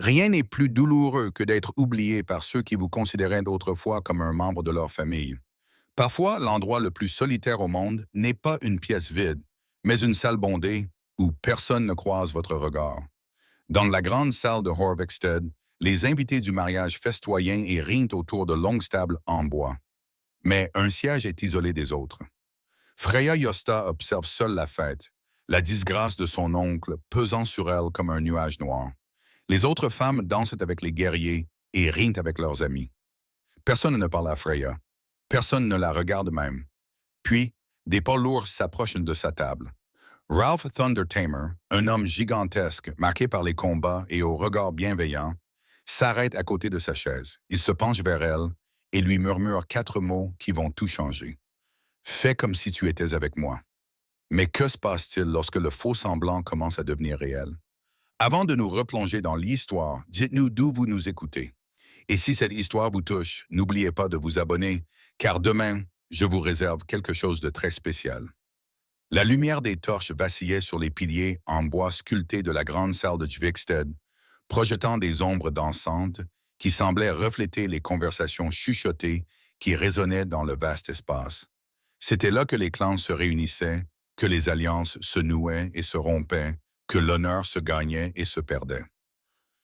Rien n'est plus douloureux que d'être oublié par ceux qui vous considéraient d'autrefois comme un membre de leur famille. Parfois, l'endroit le plus solitaire au monde n'est pas une pièce vide, mais une salle bondée où personne ne croise votre regard. Dans la grande salle de Horviksted, les invités du mariage festoyent et rient autour de longues tables en bois. Mais un siège est isolé des autres. Freya Yosta observe seule la fête, la disgrâce de son oncle pesant sur elle comme un nuage noir. Les autres femmes dansent avec les guerriers et rient avec leurs amis. Personne ne parle à Freya. Personne ne la regarde même. Puis, des pas lourds s'approchent de sa table. Ralph Thundertamer, un homme gigantesque, marqué par les combats et au regard bienveillant, s'arrête à côté de sa chaise. Il se penche vers elle et lui murmure 4 mots qui vont tout changer. Fais comme si tu étais avec moi. Mais que se passe-t-il lorsque le faux semblant commence à devenir réel? Avant de nous replonger dans l'histoire, dites-nous d'où vous nous écoutez. Et si cette histoire vous touche, n'oubliez pas de vous abonner, car demain, je vous réserve quelque chose de très spécial. La lumière des torches vacillait sur les piliers en bois sculptés de la grande salle de Jvikstead, projetant des ombres dansantes qui semblaient refléter les conversations chuchotées qui résonnaient dans le vaste espace. C'était là que les clans se réunissaient, que les alliances se nouaient et se rompaient, que l'honneur se gagnait et se perdait.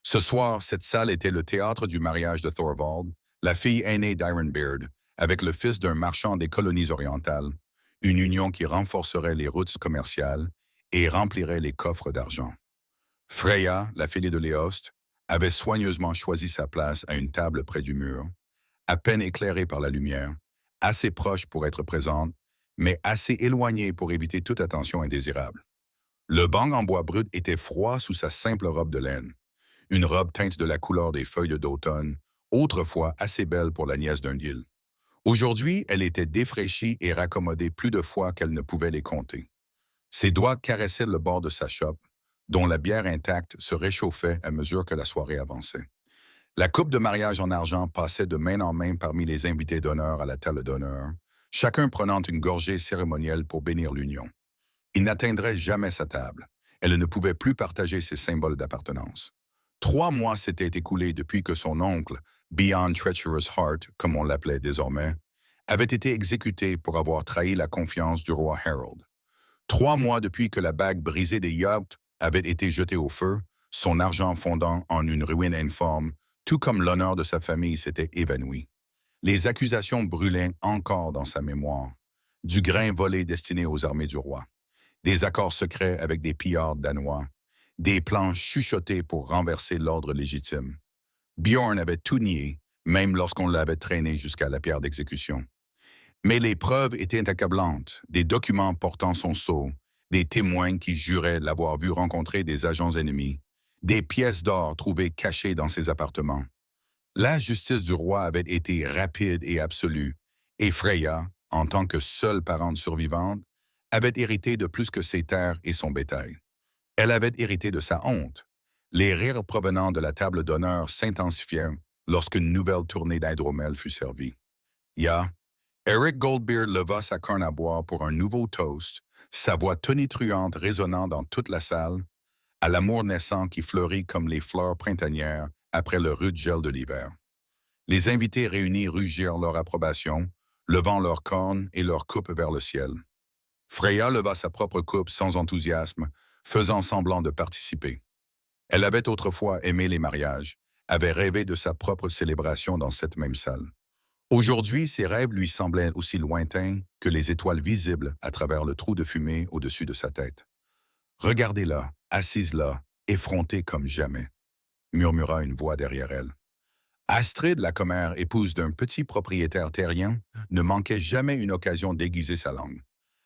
Ce soir, cette salle était le théâtre du mariage de Thorvald, la fille aînée d'Ironbeard, avec le fils d'un marchand des colonies orientales, une union qui renforcerait les routes commerciales et remplirait les coffres d'argent. Freya, la fille de Léost, avait soigneusement choisi sa place à une table près du mur, à peine éclairée par la lumière, assez proche pour être présente, mais assez éloignée pour éviter toute attention indésirable. Le banc en bois brut était froid sous sa simple robe de laine, une robe teinte de la couleur des feuilles d'automne, autrefois assez belle pour la nièce d'un île. Aujourd'hui, elle était défraîchie et raccommodée plus de fois qu'elle ne pouvait les compter. Ses doigts caressaient le bord de sa chope, dont la bière intacte se réchauffait à mesure que la soirée avançait. La coupe de mariage en argent passait de main en main parmi les invités d'honneur à la table d'honneur, chacun prenant une gorgée cérémonielle pour bénir l'union. Il n'atteindrait jamais sa table. Elle ne pouvait plus partager ses symboles d'appartenance. 3 mois s'étaient écoulés depuis que son oncle, Beyond Treacherous Heart, comme on l'appelait désormais, avait été exécuté pour avoir trahi la confiance du roi Harold. 3 mois depuis que la bague brisée des yachts avait été jetée au feu, son argent fondant en une ruine informe, tout comme l'honneur de sa famille s'était évanoui. Les accusations brûlaient encore dans sa mémoire. Du grain volé destiné aux armées du roi, des accords secrets avec des pillards danois, des plans chuchotés pour renverser l'ordre légitime. Bjorn avait tout nié, même lorsqu'on l'avait traîné jusqu'à la pierre d'exécution. Mais les preuves étaient accablantes, des documents portant son sceau, des témoins qui juraient l'avoir vu rencontrer des agents ennemis, des pièces d'or trouvées cachées dans ses appartements. La justice du roi avait été rapide et absolue, et Freya, en tant que seule parente survivante, avait hérité de plus que ses terres et son bétail. Elle avait hérité de sa honte. Les rires provenant de la table d'honneur s'intensifièrent lorsqu'une nouvelle tournée d'hydromel fut servie. Ya, Eric Goldbeard leva sa corne à boire pour un nouveau toast, sa voix tonitruante résonnant dans toute la salle, à l'amour naissant qui fleurit comme les fleurs printanières après le rude gel de l'hiver. Les invités réunis rugirent leur approbation, levant leurs cornes et leurs coupes vers le ciel. Freya leva sa propre coupe sans enthousiasme, faisant semblant de participer. Elle avait autrefois aimé les mariages, avait rêvé de sa propre célébration dans cette même salle. Aujourd'hui, ses rêves lui semblaient aussi lointains que les étoiles visibles à travers le trou de fumée au-dessus de sa tête. Regardez-la, assise là, effrontée comme jamais, murmura une voix derrière elle. Astrid, la commère, épouse d'un petit propriétaire terrien, ne manquait jamais une occasion d'aiguiser sa langue.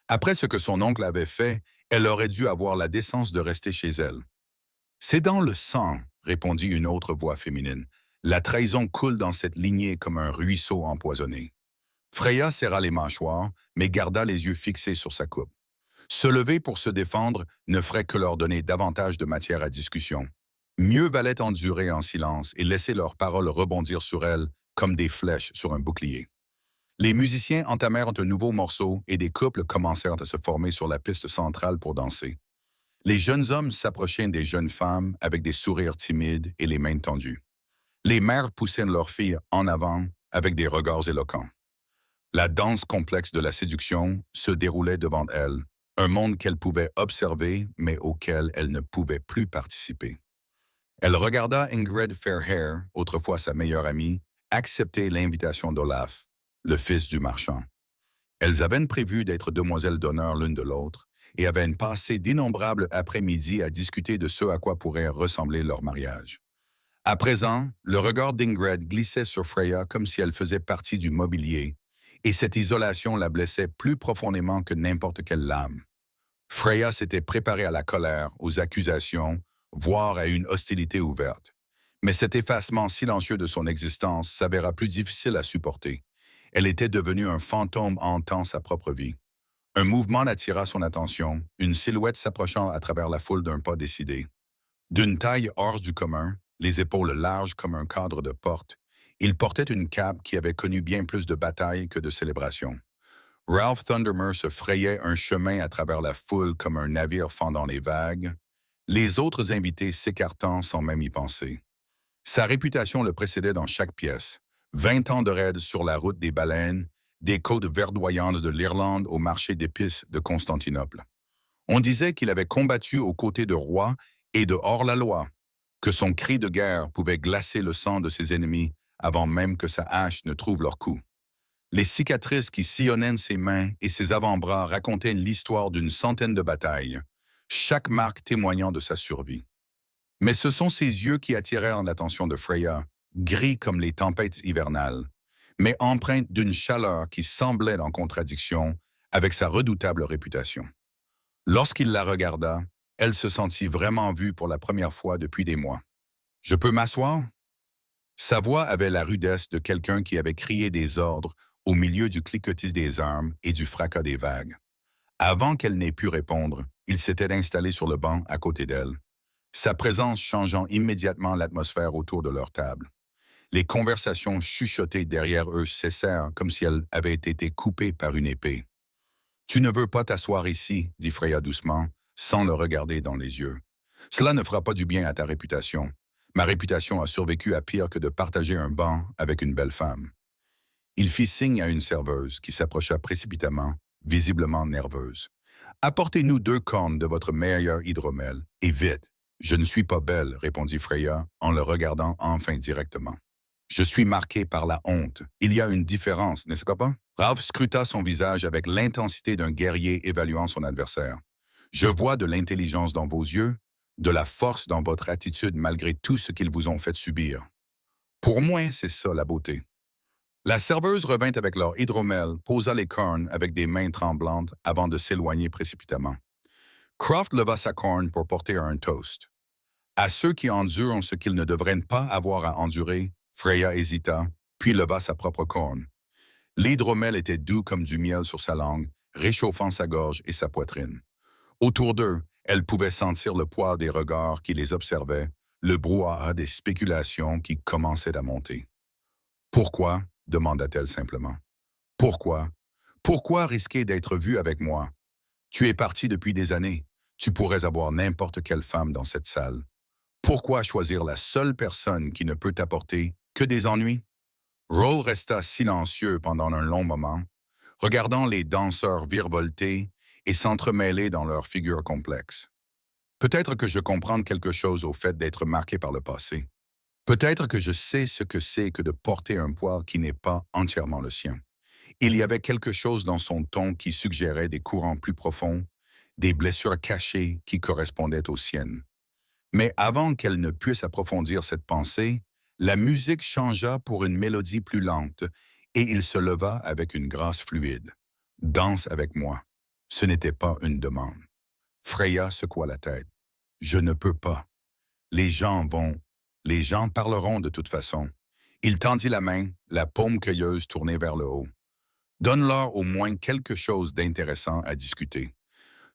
Après ce que son oncle avait fait, elle aurait dû avoir la décence de rester chez elle. C'est dans le sang, répondit une autre voix féminine. La trahison coule dans cette lignée comme un ruisseau empoisonné. Freya serra les mâchoires, mais garda les yeux fixés sur sa coupe. Se lever pour se défendre ne ferait que leur donner davantage de matière à discussion. Mieux valait endurer en silence et laisser leurs paroles rebondir sur elle comme des flèches sur un bouclier. Les musiciens entamèrent un nouveau morceau et des couples commencèrent à se former sur la piste centrale pour danser. Les jeunes hommes s'approchaient des jeunes femmes avec des sourires timides et les mains tendues. Les mères poussaient leurs filles en avant avec des regards éloquents. La danse complexe de la séduction se déroulait devant elle, un monde qu'elle pouvait observer mais auquel elle ne pouvait plus participer. Elle regarda Ingrid Fairhair, autrefois sa meilleure amie, accepter l'invitation d'Olaf, le fils du marchand. Elles avaient prévu d'être demoiselles d'honneur l'une de l'autre et avaient passé d'innombrables après-midi à discuter de ce à quoi pourrait ressembler leur mariage. À présent, le regard d'Ingrid glissait sur Freya comme si elle faisait partie du mobilier, et cette isolation la blessait plus profondément que n'importe quelle lame. Freya s'était préparée à la colère, aux accusations, voire à une hostilité ouverte. Mais cet effacement silencieux de son existence s'avéra plus difficile à supporter. Elle était devenue un fantôme hantant sa propre vie. Un mouvement attira son attention, une silhouette s'approchant à travers la foule d'un pas décidé. D'une taille hors du commun, les épaules larges comme un cadre de porte, il portait une cape qui avait connu bien plus de batailles que de célébrations. Ralph Thundermer se frayait un chemin à travers la foule comme un navire fendant les vagues, les autres invités s'écartant sans même y penser. Sa réputation le précédait dans chaque pièce. 20 ans de raids sur la route des baleines, des côtes verdoyantes de l'Irlande au marché d'épices de Constantinople. On disait qu'il avait combattu aux côtés de rois et de hors-la-loi, que son cri de guerre pouvait glacer le sang de ses ennemis avant même que sa hache ne trouve leur cou. Les cicatrices qui sillonnaient ses mains et ses avant-bras racontaient l'histoire d'une centaine de batailles, chaque marque témoignant de sa survie. Mais ce sont ses yeux qui attirèrent l'attention de Freya, gris comme les tempêtes hivernales, mais empreintes d'une chaleur qui semblait en contradiction avec sa redoutable réputation. Lorsqu'il la regarda, elle se sentit vraiment vue pour la première fois depuis des mois. « Je peux m'asseoir » Sa voix avait la rudesse de quelqu'un qui avait crié des ordres au milieu du cliquetis des armes et du fracas des vagues. Avant qu'elle n'ait pu répondre, il s'était installé sur le banc à côté d'elle, sa présence changeant immédiatement l'atmosphère autour de leur table. Les conversations chuchotées derrière eux cessèrent comme si elles avaient été coupées par une épée. « Tu ne veux pas t'asseoir ici, dit Freya doucement, sans le regarder dans les yeux. Cela ne fera pas du bien à ta réputation. Ma réputation a survécu à pire que de partager un banc avec une belle femme. » Il fit signe à une serveuse qui s'approcha précipitamment, visiblement nerveuse. « Apportez-nous 2 cornes de votre meilleur hydromel, et vite. »« Je ne suis pas belle, » répondit Freya en le regardant enfin directement. « Je suis marqué par la honte. Il y a une différence, n'est-ce pas? » Ralph scruta son visage avec l'intensité d'un guerrier évaluant son adversaire. « Je vois de l'intelligence dans vos yeux, de la force dans votre attitude malgré tout ce qu'ils vous ont fait subir. Pour moi, c'est ça la beauté. » La serveuse revint avec leur hydromel, posa les cornes avec des mains tremblantes avant de s'éloigner précipitamment. Croft leva sa corne pour porter un toast. À ceux qui endurent ce qu'ils ne devraient pas avoir à endurer, Freya hésita, puis leva sa propre corne. L'hydromel était doux comme du miel sur sa langue, réchauffant sa gorge et sa poitrine. Autour d'eux, elle pouvait sentir le poids des regards qui les observaient, le brouhaha des spéculations qui commençaient à monter. « Pourquoi ?» demanda-t-elle simplement. « Pourquoi? Pourquoi risquer d'être vue avec moi? Tu es parti depuis des années. Tu pourrais avoir n'importe quelle femme dans cette salle. Pourquoi choisir la seule personne qui ne peut t'apporter que des ennuis? » Roll resta silencieux pendant un long moment, regardant les danseurs virevolter et s'entremêler dans leurs figures complexes. « Peut-être que je comprends quelque chose au fait d'être marqué par le passé. Peut-être que je sais ce que c'est que de porter un poids qui n'est pas entièrement le sien. » Il y avait quelque chose dans son ton qui suggérait des courants plus profonds, des blessures cachées qui correspondaient aux siennes. Mais avant qu'elle ne puisse approfondir cette pensée, la musique changea pour une mélodie plus lente, et il se leva avec une grâce fluide. « Danse avec moi. » Ce n'était pas une demande. Freya secoua la tête. « Je ne peux pas. Les gens parleront de toute façon. » Il tendit la main, la paume cueilleuse tournée vers le haut. « Donne-leur au moins quelque chose d'intéressant à discuter. »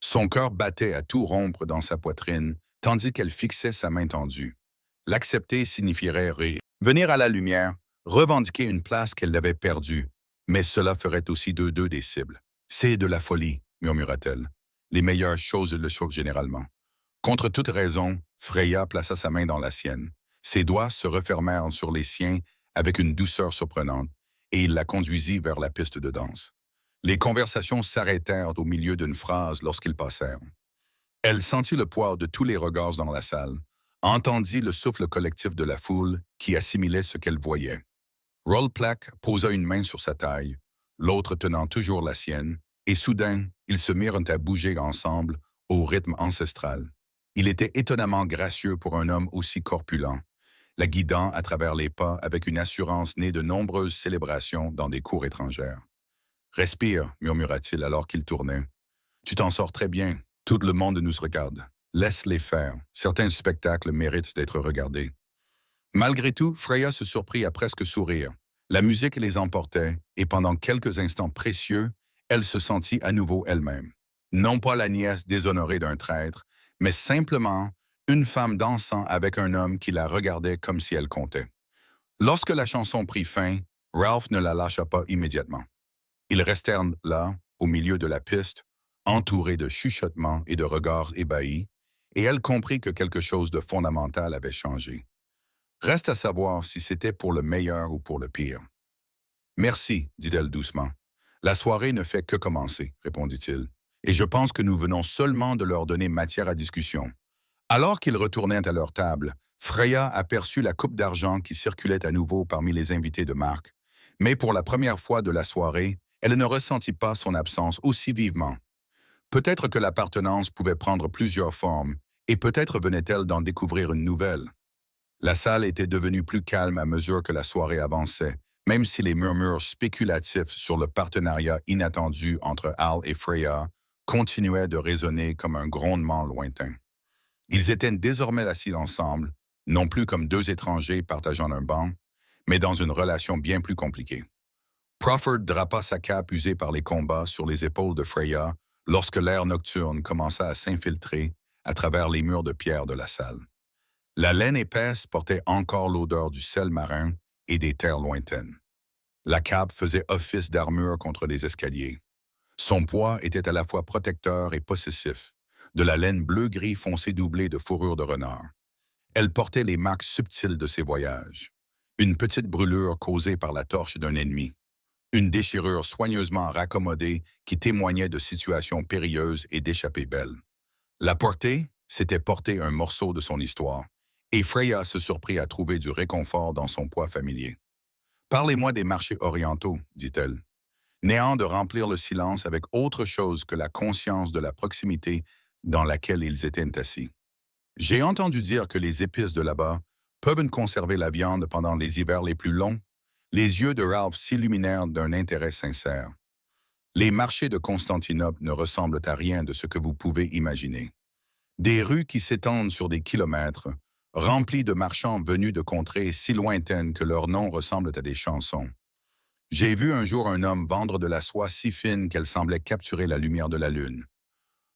Son cœur battait à tout rompre dans sa poitrine, tandis qu'elle fixait sa main tendue. L'accepter signifierait venir à la lumière, revendiquer une place qu'elle avait perdue, mais cela ferait aussi d'eux des cibles. « C'est de la folie, » murmura-t-elle. « Les meilleures choses le sont généralement. » Contre toute raison, Freya plaça sa main dans la sienne. Ses doigts se refermèrent sur les siens avec une douceur surprenante, et il la conduisit vers la piste de danse. Les conversations s'arrêtèrent au milieu d'une phrase lorsqu'ils passèrent. Elle sentit le poids de tous les regards dans la salle, entendit le souffle collectif de la foule qui assimilait ce qu'elle voyait. Rollplack posa une main sur sa taille, l'autre tenant toujours la sienne, et soudain, ils se mirent à bouger ensemble au rythme ancestral. Il était étonnamment gracieux pour un homme aussi corpulent, la guidant à travers les pas avec une assurance née de nombreuses célébrations dans des cours étrangères. Respire, murmura-t-il alors qu'il tournait. Tu t'en sors très bien. Tout le monde nous regarde. Laisse-les faire. Certains spectacles méritent d'être regardés. Malgré tout, Freya se surprit à presque sourire. La musique les emportait, et pendant quelques instants précieux, elle se sentit à nouveau elle-même. Non pas la nièce déshonorée d'un traître, mais simplement une femme dansant avec un homme qui la regardait comme si elle comptait. Lorsque la chanson prit fin, Ralph ne la lâcha pas immédiatement. Ils restèrent là, au milieu de la piste, entourés de chuchotements et de regards ébahis, et elle comprit que quelque chose de fondamental avait changé. Reste à savoir si c'était pour le meilleur ou pour le pire. Merci, dit-elle doucement. La soirée ne fait que commencer, répondit-il, et je pense que nous venons seulement de leur donner matière à discussion. Alors qu'ils retournaient à leur table, Freya aperçut la coupe d'argent qui circulait à nouveau parmi les invités de Marc, mais pour la première fois de la soirée, elle ne ressentit pas son absence aussi vivement. Peut-être que l'appartenance pouvait prendre plusieurs formes, et peut-être venait-elle d'en découvrir une nouvelle. La salle était devenue plus calme à mesure que la soirée avançait, même si les murmures spéculatifs sur le partenariat inattendu entre Al et Freya continuaient de résonner comme un grondement lointain. Ils étaient désormais assis ensemble, non plus comme deux étrangers partageant un banc, mais dans une relation bien plus compliquée. Crawford drapa sa cape usée par les combats sur les épaules de Freya lorsque l'air nocturne commença à s'infiltrer à travers les murs de pierre de la salle. La laine épaisse portait encore l'odeur du sel marin et des terres lointaines. La cape faisait office d'armure contre les escaliers. Son poids était à la fois protecteur et possessif, de la laine bleu-gris foncé doublée de fourrure de renard. Elle portait les marques subtiles de ses voyages. Une petite brûlure causée par la torche d'un ennemi. Une déchirure soigneusement raccommodée qui témoignait de situations périlleuses et d'échappées belles. La portée, c'était porter un morceau de son histoire, et Freya se surprit à trouver du réconfort dans son poids familier. « Parlez-moi des marchés orientaux, dit-elle. Néant de remplir le silence avec autre chose que la conscience de la proximité dans laquelle ils étaient assis. J'ai entendu dire que les épices de là-bas peuvent conserver la viande pendant les hivers les plus longs. Les yeux de Ralph s'illuminèrent d'un intérêt sincère. Les marchés de Constantinople ne ressemblent à rien de ce que vous pouvez imaginer. Des rues qui s'étendent sur des kilomètres, remplies de marchands venus de contrées si lointaines que leurs noms ressemblent à des chansons. J'ai vu un jour un homme vendre de la soie si fine qu'elle semblait capturer la lumière de la lune.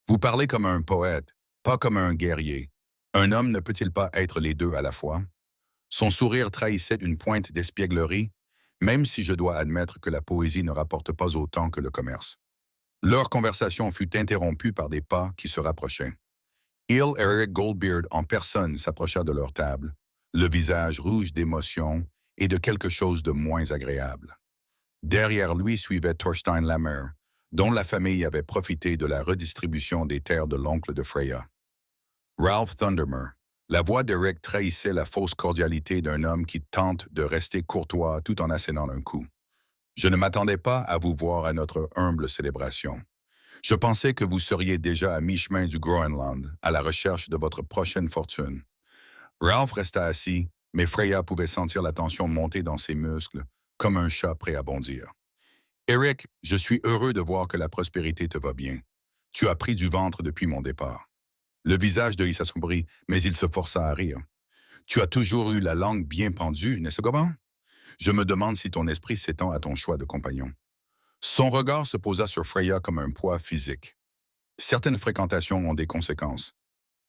Vous parlez comme un poète, pas comme un guerrier. Un homme ne peut-il pas être les deux à la fois? Son sourire trahissait une pointe d'espièglerie, même si je dois admettre que la poésie ne rapporte pas autant que le commerce. Leur conversation fut interrompue par des pas qui se rapprochaient. Eric Goldbeard en personne s'approcha de leur table, le visage rouge d'émotion et de quelque chose de moins agréable. Derrière lui suivait Thorstein Lammer, dont la famille avait profité de la redistribution des terres de l'oncle de Freya. Ralph Thundermer. La voix d'Eric trahissait la fausse cordialité d'un homme qui tente de rester courtois tout en assénant un coup. Je ne m'attendais pas à vous voir à notre humble célébration. Je pensais que vous seriez déjà à mi-chemin du Groenland, à la recherche de votre prochaine fortune. Ralph resta assis, mais Freya pouvait sentir la tension monter dans ses muscles, comme un chat prêt à bondir. Eric, je suis heureux de voir que la prospérité te va bien. Tu as pris du ventre depuis mon départ. Le visage de Issa s'ouvrit, mais il se força à rire. Tu as toujours eu la langue bien pendue, n'est-ce pas comment? Je me demande si ton esprit s'étend à ton choix de compagnon. Son regard se posa sur Freya comme un poids physique. Certaines fréquentations ont des conséquences.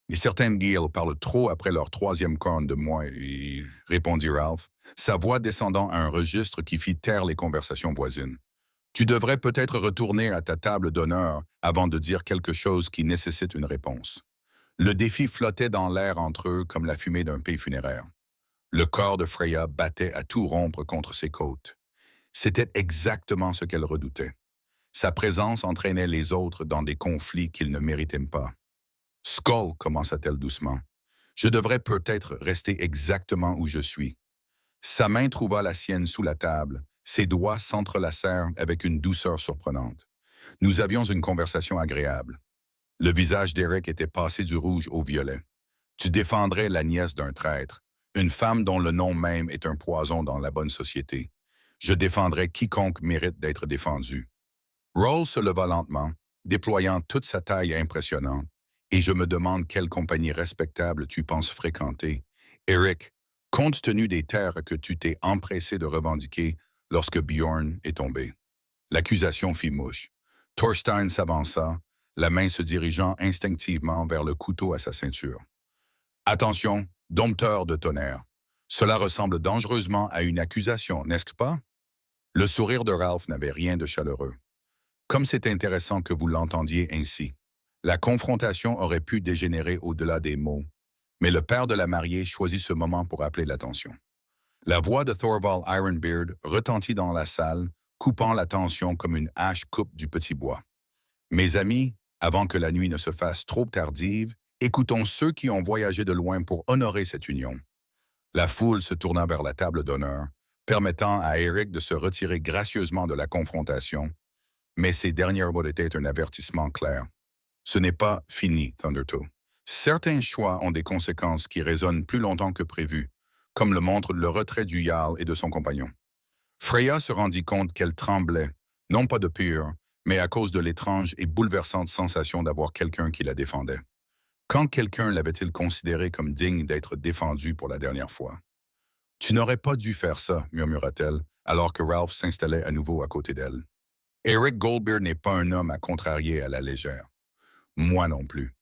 Et certaines Gales parlent trop après leur troisième corne de moi, répondit Ralph, sa voix descendant à un registre qui fit taire les conversations voisines. Tu devrais peut-être retourner à ta table d'honneur avant de dire quelque chose qui nécessite une réponse. Le défi flottait dans l'air entre eux comme la fumée d'un pays funéraire. Le corps de Freya battait à tout rompre contre ses côtes. C'était exactement ce qu'elle redoutait. Sa présence entraînait les autres dans des conflits qu'ils ne méritaient pas. Skull, commença-t-elle doucement. Je devrais peut-être rester exactement où je suis. Sa main trouva la sienne sous la table. Ses doigts s'entrelacèrent avec une douceur surprenante. Nous avions une conversation agréable. Le visage d'Eric était passé du rouge au violet. Tu défendrais la nièce d'un traître, une femme dont le nom même est un poison dans la bonne société. Je défendrais quiconque mérite d'être défendu. Rawls se leva lentement, déployant toute sa taille impressionnante, et je me demande quelle compagnie respectable tu penses fréquenter. Eric, compte tenu des terres que tu t'es empressé de revendiquer lorsque Bjorn est tombé. L'accusation fit mouche. Thorstein s'avança, la main se dirigeant instinctivement vers le couteau à sa ceinture. Attention, dompteur de tonnerre. Cela ressemble dangereusement à une accusation, n'est-ce pas? Le sourire de Ralph n'avait rien de chaleureux. Comme c'est intéressant que vous l'entendiez ainsi. La confrontation aurait pu dégénérer au-delà des mots, mais le père de la mariée choisit ce moment pour appeler l'attention. La voix de Thorvald Ironbeard retentit dans la salle, coupant la tension comme une hache coupe du petit bois. Mes amis, avant que la nuit ne se fasse trop tardive, écoutons ceux qui ont voyagé de loin pour honorer cette union. La foule se tourna vers la table d'honneur, permettant à Eric de se retirer gracieusement de la confrontation, mais ses dernières mots étaient un avertissement clair. Ce n'est pas fini, Thundertoe. Certains choix ont des conséquences qui résonnent plus longtemps que prévu, comme le montre le retrait du Jarl et de son compagnon. Freya se rendit compte qu'elle tremblait, non pas de peur, mais à cause de l'étrange et bouleversante sensation d'avoir quelqu'un qui la défendait. Quand quelqu'un l'avait-il considéré comme digne d'être défendu pour la dernière fois? « Tu n'aurais pas dû faire ça, murmura-t-elle, alors que Ralph s'installait à nouveau à côté d'elle. Eric Goldbeard n'est pas un homme à contrarier à la légère. Moi non plus.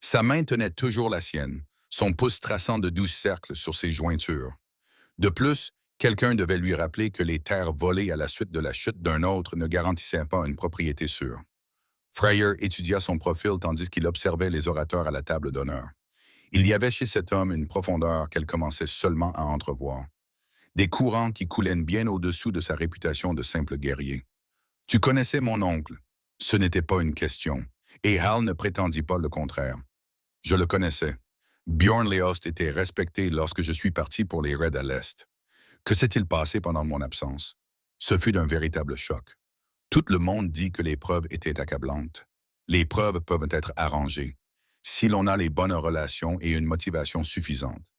Sa main tenait toujours la sienne, son pouce traçant de doux cercles sur ses jointures. De plus, quelqu'un devait lui rappeler que les terres volées à la suite de la chute d'un autre ne garantissaient pas une propriété sûre. Fryer étudia son profil tandis qu'il observait les orateurs à la table d'honneur. Il y avait chez cet homme une profondeur qu'elle commençait seulement à entrevoir. Des courants qui coulaient bien au-dessous de sa réputation de simple guerrier. « Tu connaissais mon oncle. » Ce n'était pas une question, et Hal ne prétendit pas le contraire. Je le connaissais. Bjorn Leost était respecté lorsque je suis parti pour les raids à l'Est. Que s'est-il passé pendant mon absence? Ce fut d'un véritable choc. Tout le monde dit que les preuves étaient accablantes. Les preuves peuvent être arrangées, si l'on a les bonnes relations et une motivation suffisante.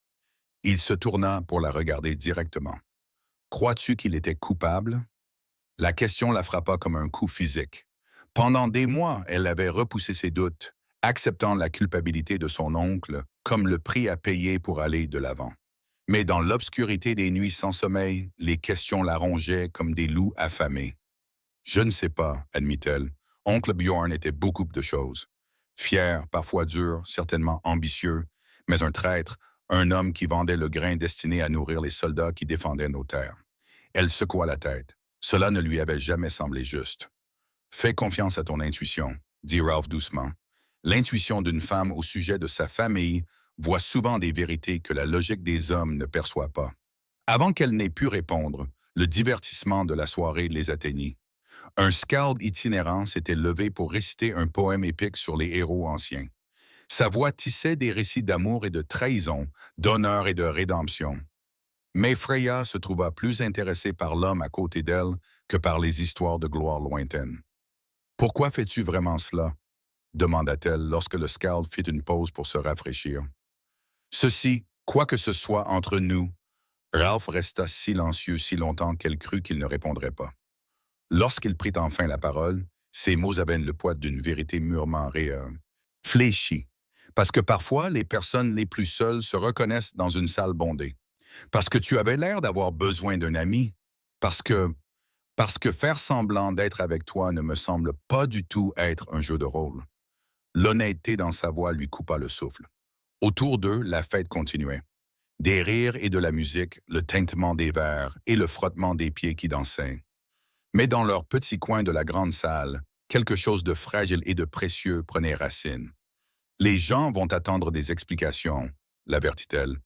Il se tourna pour la regarder directement. « Crois-tu qu'il était coupable? » La question la frappa comme un coup physique. Pendant des mois, elle avait repoussé ses doutes, acceptant la culpabilité de son oncle comme le prix à payer pour aller de l'avant. Mais dans l'obscurité des nuits sans sommeil, les questions la rongeaient comme des loups affamés. « Je ne sais pas, admit-elle. Oncle Bjorn était beaucoup de choses. Fier, parfois dur, certainement ambitieux, mais un traître, un homme qui vendait le grain destiné à nourrir les soldats qui défendaient nos terres. » Elle secoua la tête. Cela ne lui avait jamais semblé juste. « Fais confiance à ton intuition, » dit Ralph doucement. L'intuition d'une femme au sujet de sa famille voit souvent des vérités que la logique des hommes ne perçoit pas. Avant qu'elle n'ait pu répondre, le divertissement de la soirée les atteignit. Un skald itinérant s'était levé pour réciter un poème épique sur les héros anciens. Sa voix tissait des récits d'amour et de trahison, d'honneur et de rédemption. Mais Freya se trouva plus intéressée par l'homme à côté d'elle que par les histoires de gloire lointaine. « Pourquoi fais-tu vraiment cela? » demanda-t-elle lorsque le skald fit une pause pour se rafraîchir. « Ceci, quoi que ce soit entre nous. » Ralph resta silencieux si longtemps qu'elle crut qu'il ne répondrait pas. Lorsqu'il prit enfin la parole, ses mots avaient le poids d'une vérité mûrement fléchie. Parce que parfois, les personnes les plus seules se reconnaissent dans une salle bondée. Parce que tu avais l'air d'avoir besoin d'un ami. Parce que faire semblant d'être avec toi ne me semble pas du tout être un jeu de rôle. L'honnêteté dans sa voix lui coupa le souffle. Autour d'eux, la fête continuait. Des rires et de la musique, le tintement des verres et le frottement des pieds qui dansaient. Mais dans leur petit coin de la grande salle, quelque chose de fragile et de précieux prenait racine. Les gens vont attendre des explications, l'avertit-elle.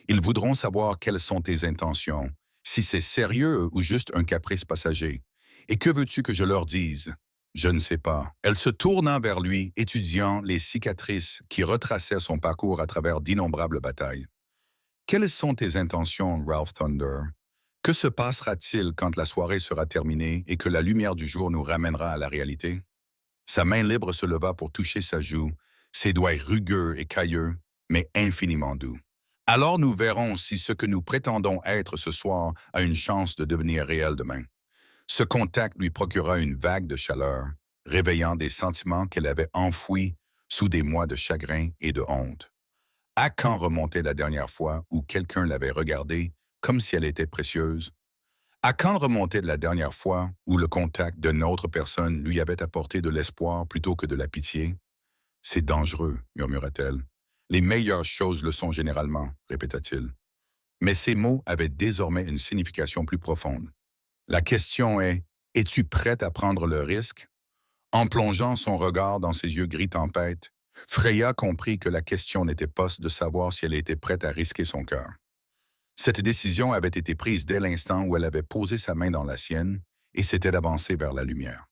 Ils voudront savoir quelles sont tes intentions, si c'est sérieux ou juste un caprice passager. Et que veux-tu que je leur dise? Je ne sais pas. Elle se tourna vers lui, étudiant les cicatrices qui retraçaient son parcours à travers d'innombrables batailles. Quelles sont tes intentions, Ralph Thunder? Que se passera-t-il quand la soirée sera terminée et que la lumière du jour nous ramènera à la réalité? Sa main libre se leva pour toucher sa joue, ses doigts rugueux et cailleux, mais infiniment doux. Alors nous verrons si ce que nous prétendons être ce soir a une chance de devenir réel demain. Ce contact lui procura une vague de chaleur, réveillant des sentiments qu'elle avait enfouis sous des mois de chagrin et de honte. À quand remontait la dernière fois où quelqu'un l'avait regardée comme si elle était précieuse? À quand remontait la dernière fois où le contact d'une autre personne lui avait apporté de l'espoir plutôt que de la pitié? C'est dangereux, murmura-t-elle. Les meilleures choses le sont généralement, répéta-t-il. Mais ces mots avaient désormais une signification plus profonde. La question est, es-tu prête à prendre le risque? En plongeant son regard dans ses yeux gris tempête, Freya comprit que la question n'était pas de savoir si elle était prête à risquer son cœur. Cette décision avait été prise dès l'instant où elle avait posé sa main dans la sienne et s'était avancée vers la lumière.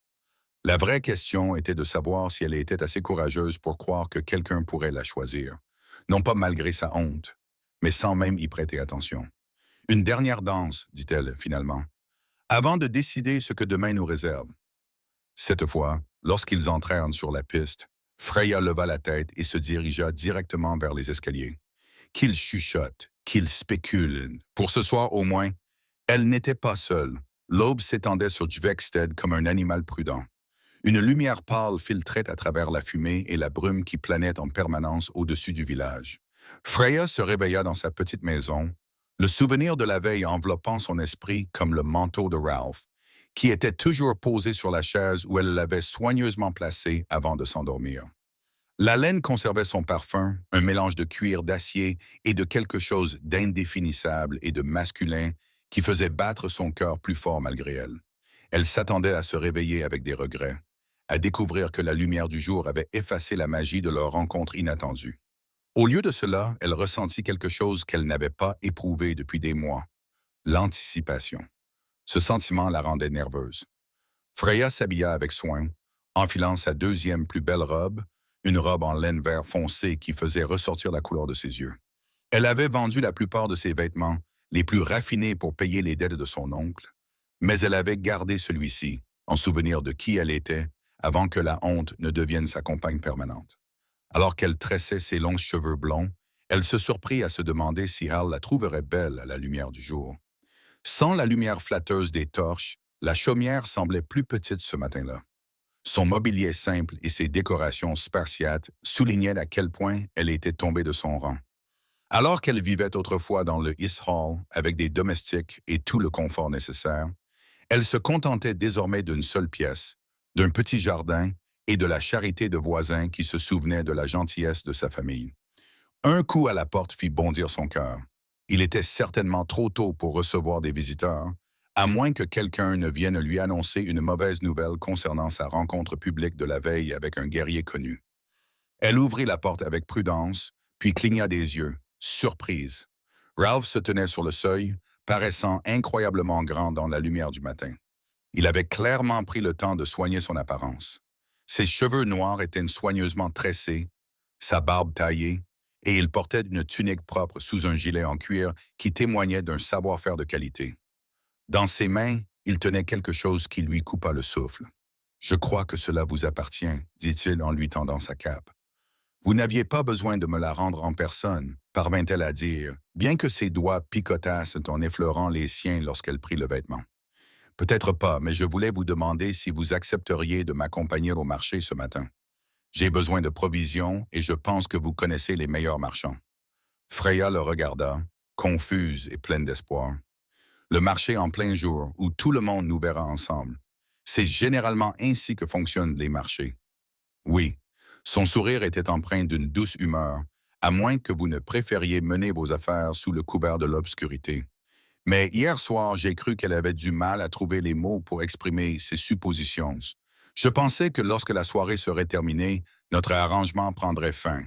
La vraie question était de savoir si elle était assez courageuse pour croire que quelqu'un pourrait la choisir, non pas malgré sa honte, mais sans même y prêter attention. Une dernière danse, dit-elle finalement, avant de décider ce que demain nous réserve. Cette fois, lorsqu'ils entrèrent sur la piste, Freya leva la tête et se dirigea directement vers les escaliers. Qu'il chuchote, qu'il spécule. Pour ce soir au moins, elle n'était pas seule. L'aube s'étendait sur Dvekstead comme un animal prudent. Une lumière pâle filtrait à travers la fumée et la brume qui planait en permanence au-dessus du village. Freya se réveilla dans sa petite maison, le souvenir de la veille enveloppant son esprit comme le manteau de Ralph, qui était toujours posé sur la chaise où elle l'avait soigneusement placé avant de s'endormir. La laine conservait son parfum, un mélange de cuir d'acier et de quelque chose d'indéfinissable et de masculin qui faisait battre son cœur plus fort malgré elle. Elle s'attendait à se réveiller avec des regrets, à découvrir que la lumière du jour avait effacé la magie de leur rencontre inattendue. Au lieu de cela, elle ressentit quelque chose qu'elle n'avait pas éprouvé depuis des mois, l'anticipation. Ce sentiment la rendait nerveuse. Freya s'habilla avec soin, enfilant sa deuxième plus belle robe, une robe en laine vert foncé qui faisait ressortir la couleur de ses yeux. Elle avait vendu la plupart de ses vêtements, les plus raffinés pour payer les dettes de son oncle, mais elle avait gardé celui-ci, en souvenir de qui elle était, avant que la honte ne devienne sa compagne permanente. Alors qu'elle tressait ses longs cheveux blonds, elle se surprit à se demander si Hal la trouverait belle à la lumière du jour. Sans la lumière flatteuse des torches, la chaumière semblait plus petite ce matin-là. Son mobilier simple et ses décorations spartiates soulignaient à quel point elle était tombée de son rang. Alors qu'elle vivait autrefois dans le East Hall avec des domestiques et tout le confort nécessaire, elle se contentait désormais d'une seule pièce, d'un petit jardin et de la charité de voisins qui se souvenaient de la gentillesse de sa famille. Un coup à la porte fit bondir son cœur. Il était certainement trop tôt pour recevoir des visiteurs, à moins que quelqu'un ne vienne lui annoncer une mauvaise nouvelle concernant sa rencontre publique de la veille avec un guerrier connu. Elle ouvrit la porte avec prudence, puis cligna des yeux, surprise. Ralph se tenait sur le seuil, paraissant incroyablement grand dans la lumière du matin. Il avait clairement pris le temps de soigner son apparence. Ses cheveux noirs étaient soigneusement tressés, sa barbe taillée, et il portait une tunique propre sous un gilet en cuir qui témoignait d'un savoir-faire de qualité. Dans ses mains, il tenait quelque chose qui lui coupa le souffle. « Je crois que cela vous appartient, » dit-il en lui tendant sa cape. « Vous n'aviez pas besoin de me la rendre en personne, » parvint-elle à dire, bien que ses doigts picotassent en effleurant les siens lorsqu'elle prit le vêtement. « Peut-être pas, mais je voulais vous demander si vous accepteriez de m'accompagner au marché ce matin. J'ai besoin de provisions et je pense que vous connaissez les meilleurs marchands. » Freya le regarda, confuse et pleine d'espoir. Le marché en plein jour, où tout le monde nous verra ensemble. C'est généralement ainsi que fonctionnent les marchés. Oui, son sourire était empreint d'une douce humeur, à moins que vous ne préfériez mener vos affaires sous le couvert de l'obscurité. Mais hier soir, j'ai cru qu'elle avait du mal à trouver les mots pour exprimer ses suppositions. Je pensais que lorsque la soirée serait terminée, notre arrangement prendrait fin.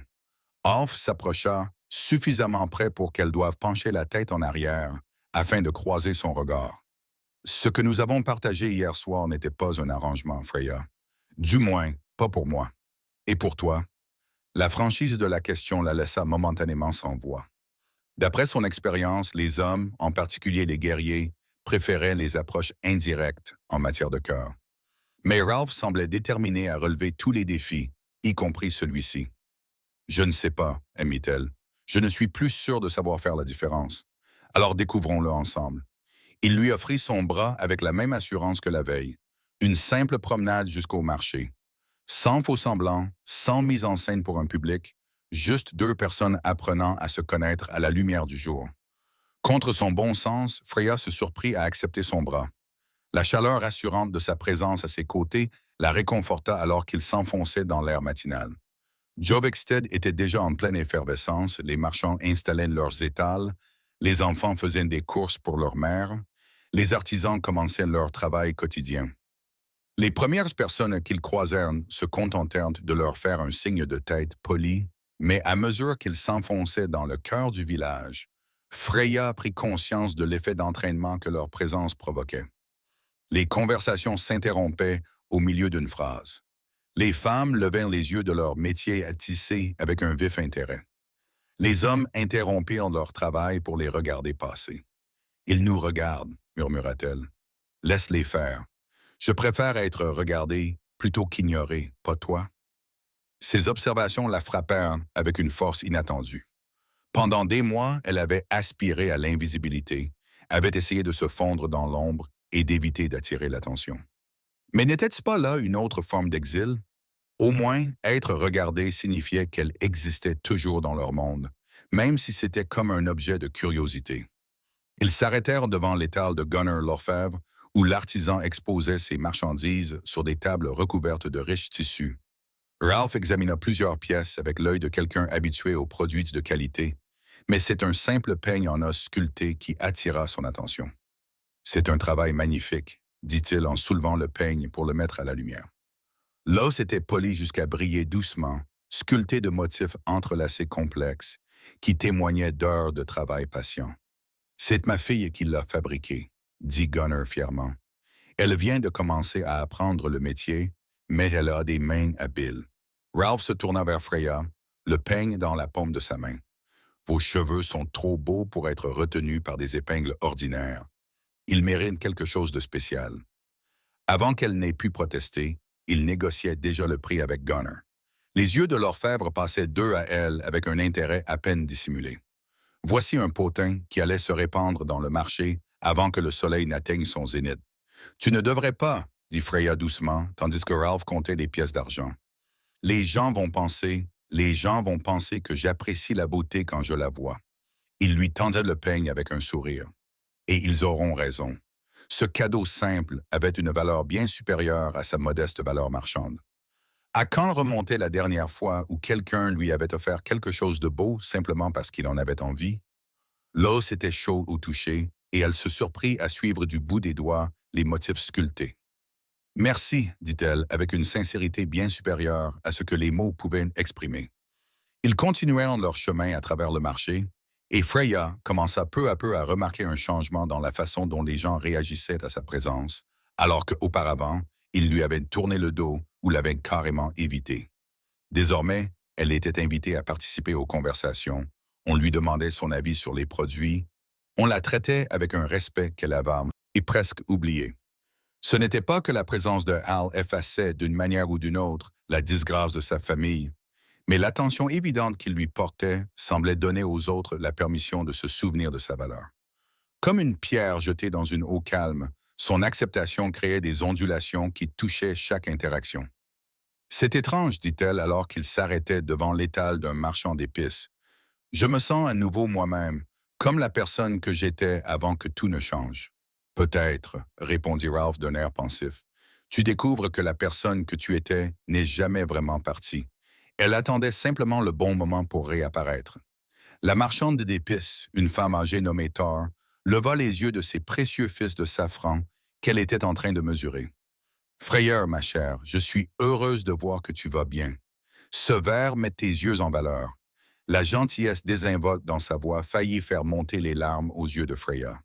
Alf s'approcha, suffisamment près pour qu'elle doive pencher la tête en arrière afin de croiser son regard. Ce que nous avons partagé hier soir n'était pas un arrangement, Freya. Du moins, pas pour moi. Et pour toi? La franchise de la question la laissa momentanément sans voix. D'après son expérience, les hommes, en particulier les guerriers, préféraient les approches indirectes en matière de cœur. Mais Ralph semblait déterminé à relever tous les défis, y compris celui-ci. Je ne sais pas, admit-elle. Je ne suis plus sûr de savoir faire la différence. Alors découvrons-le ensemble. Il lui offrit son bras avec la même assurance que la veille. Une simple promenade jusqu'au marché. Sans faux-semblant, sans mise en scène pour un public, juste deux personnes apprenant à se connaître à la lumière du jour. Contre son bon sens, Freya se surprit à accepter son bras. La chaleur rassurante de sa présence à ses côtés la réconforta alors qu'il s'enfonçait dans l'air matinal. Jovexted était déjà en pleine effervescence, les marchands installaient leurs étals, les enfants faisaient des courses pour leur mère, les artisans commençaient leur travail quotidien. Les premières personnes qu'ils croisèrent se contentèrent de leur faire un signe de tête poli, mais à mesure qu'ils s'enfonçaient dans le cœur du village, Freya prit conscience de l'effet d'entraînement que leur présence provoquait. Les conversations s'interrompaient au milieu d'une phrase. Les femmes levèrent les yeux de leur métier à tisser avec un vif intérêt. Les hommes interrompirent leur travail pour les regarder passer. « Ils nous regardent », murmura-t-elle. « Laisse-les faire. Je préfère être regardé plutôt qu'ignoré, pas toi. » Ces observations la frappèrent avec une force inattendue. Pendant des mois, elle avait aspiré à l'invisibilité, avait essayé de se fondre dans l'ombre et d'éviter d'attirer l'attention. Mais n'était-ce pas là une autre forme d'exil? Au moins, être regardée signifiait qu'elle existait toujours dans leur monde, même si c'était comme un objet de curiosité. Ils s'arrêtèrent devant l'étal de Gunnar l'orfèvre, où l'artisan exposait ses marchandises sur des tables recouvertes de riches tissus. Ralph examina plusieurs pièces avec l'œil de quelqu'un habitué aux produits de qualité, mais c'est un simple peigne en os sculpté qui attira son attention. « C'est un travail magnifique », dit-il en soulevant le peigne pour le mettre à la lumière. L'os était poli jusqu'à briller doucement, sculpté de motifs entrelacés complexes, qui témoignaient d'heures de travail patient. « C'est ma fille qui l'a fabriqué », dit Gunnar fièrement. « Elle vient de commencer à apprendre le métier, mais elle a des mains habiles. » Ralph se tourna vers Freya, le peigne dans la paume de sa main. « Vos cheveux sont trop beaux pour être retenus par des épingles ordinaires. Ils méritent quelque chose de spécial. » Avant qu'elle n'ait pu protester, il négociait déjà le prix avec Gunnar. Les yeux de l'orfèvre passaient d'eux à elle avec un intérêt à peine dissimulé. Voici un potin qui allait se répandre dans le marché avant que le soleil n'atteigne son zénith. « Tu ne devrais pas, » dit Freya doucement, tandis que Ralph comptait les pièces d'argent. « Les gens vont penser que j'apprécie la beauté quand je la vois. » Il lui tendait le peigne avec un sourire. Et ils auront raison. Ce cadeau simple avait une valeur bien supérieure à sa modeste valeur marchande. À quand remontait la dernière fois où quelqu'un lui avait offert quelque chose de beau simplement parce qu'il en avait envie? L'os était chaud au toucher et elle se surprit à suivre du bout des doigts les motifs sculptés. « Merci, dit-elle avec une sincérité bien supérieure à ce que les mots pouvaient exprimer. Ils continuèrent leur chemin à travers le marché, et Freya commença peu à peu à remarquer un changement dans la façon dont les gens réagissaient à sa présence, alors qu'auparavant, ils lui avaient tourné le dos ou l'avaient carrément évité. Désormais, elle était invitée à participer aux conversations, on lui demandait son avis sur les produits, on la traitait avec un respect qu'elle avait et presque oublié. Ce n'était pas que la présence de Hal effaçait d'une manière ou d'une autre la disgrâce de sa famille, mais l'attention évidente qu'il lui portait semblait donner aux autres la permission de se souvenir de sa valeur. Comme une pierre jetée dans une eau calme, son acceptation créait des ondulations qui touchaient chaque interaction. « C'est étrange, dit-elle alors qu'il s'arrêtait devant l'étal d'un marchand d'épices. Je me sens à nouveau moi-même, comme la personne que j'étais avant que tout ne change. »« Peut-être, » répondit Ralph d'un air pensif. « Tu découvres que la personne que tu étais n'est jamais vraiment partie. Elle attendait simplement le bon moment pour réapparaître. » La marchande d'épices, une femme âgée nommée Thor, leva les yeux de ses précieux fils de safran qu'elle était en train de mesurer. « Frayeur, ma chère, je suis heureuse de voir que tu vas bien. Ce verre met tes yeux en valeur. La gentillesse désinvolte dans sa voix faillit faire monter les larmes aux yeux de Freya.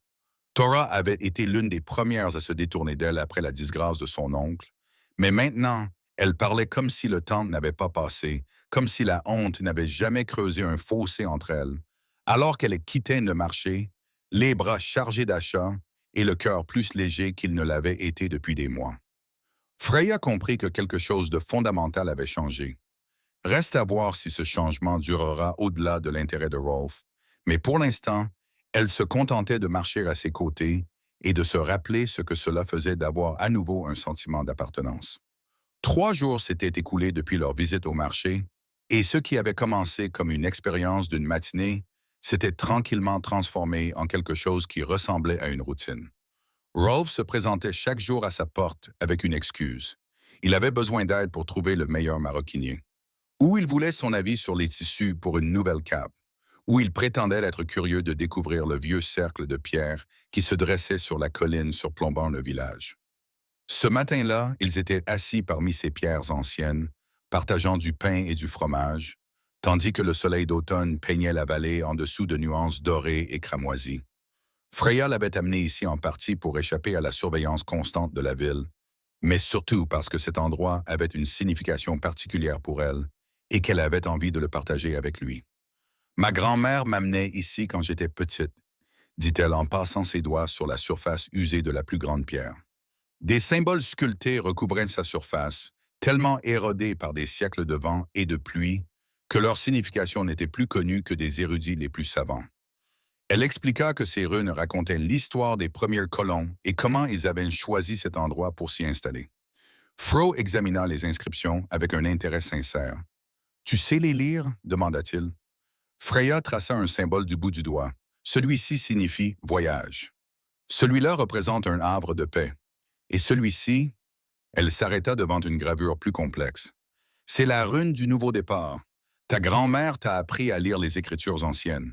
Tora avait été l'une des premières à se détourner d'elle après la disgrâce de son oncle, mais maintenant, elle parlait comme si le temps n'avait pas passé, comme si la honte n'avait jamais creusé un fossé entre elles. Alors qu'elle quittait le marché, les bras chargés d'achats et le cœur plus léger qu'il ne l'avait été depuis des mois. Freya comprit que quelque chose de fondamental avait changé. Reste à voir si ce changement durera au-delà de l'intérêt de Rolf, mais pour l'instant, elle se contentait de marcher à ses côtés et de se rappeler ce que cela faisait d'avoir à nouveau un sentiment d'appartenance. 3 jours s'étaient écoulés depuis leur visite au marché, et ce qui avait commencé comme une expérience d'une matinée s'était tranquillement transformé en quelque chose qui ressemblait à une routine. Rolf se présentait chaque jour à sa porte avec une excuse. Il avait besoin d'aide pour trouver le meilleur maroquinier. Ou il voulait son avis sur les tissus pour une nouvelle cape, ou il prétendait être curieux de découvrir le vieux cercle de pierre qui se dressait sur la colline surplombant le village. Ce matin-là, ils étaient assis parmi ces pierres anciennes, partageant du pain et du fromage, tandis que le soleil d'automne peignait la vallée en dessous de nuances dorées et cramoisies. Freya l'avait amené ici en partie pour échapper à la surveillance constante de la ville, mais surtout parce que cet endroit avait une signification particulière pour elle et qu'elle avait envie de le partager avec lui. Ma grand-mère m'amenait ici quand j'étais petite, dit-elle en passant ses doigts sur la surface usée de la plus grande pierre. Des symboles sculptés recouvraient sa surface, tellement érodés par des siècles de vent et de pluie que leur signification n'était plus connue que des érudits les plus savants. Elle expliqua que ces runes racontaient l'histoire des premiers colons et comment ils avaient choisi cet endroit pour s'y installer. Fro examina les inscriptions avec un intérêt sincère. « Tu sais les lire ?» demanda-t-il. Freya traça un symbole du bout du doigt. Celui-ci signifie « voyage ». Celui-là représente un havre de paix. Et celui-ci, elle s'arrêta devant une gravure plus complexe. C'est la rune du nouveau départ. Ta grand-mère t'a appris à lire les écritures anciennes.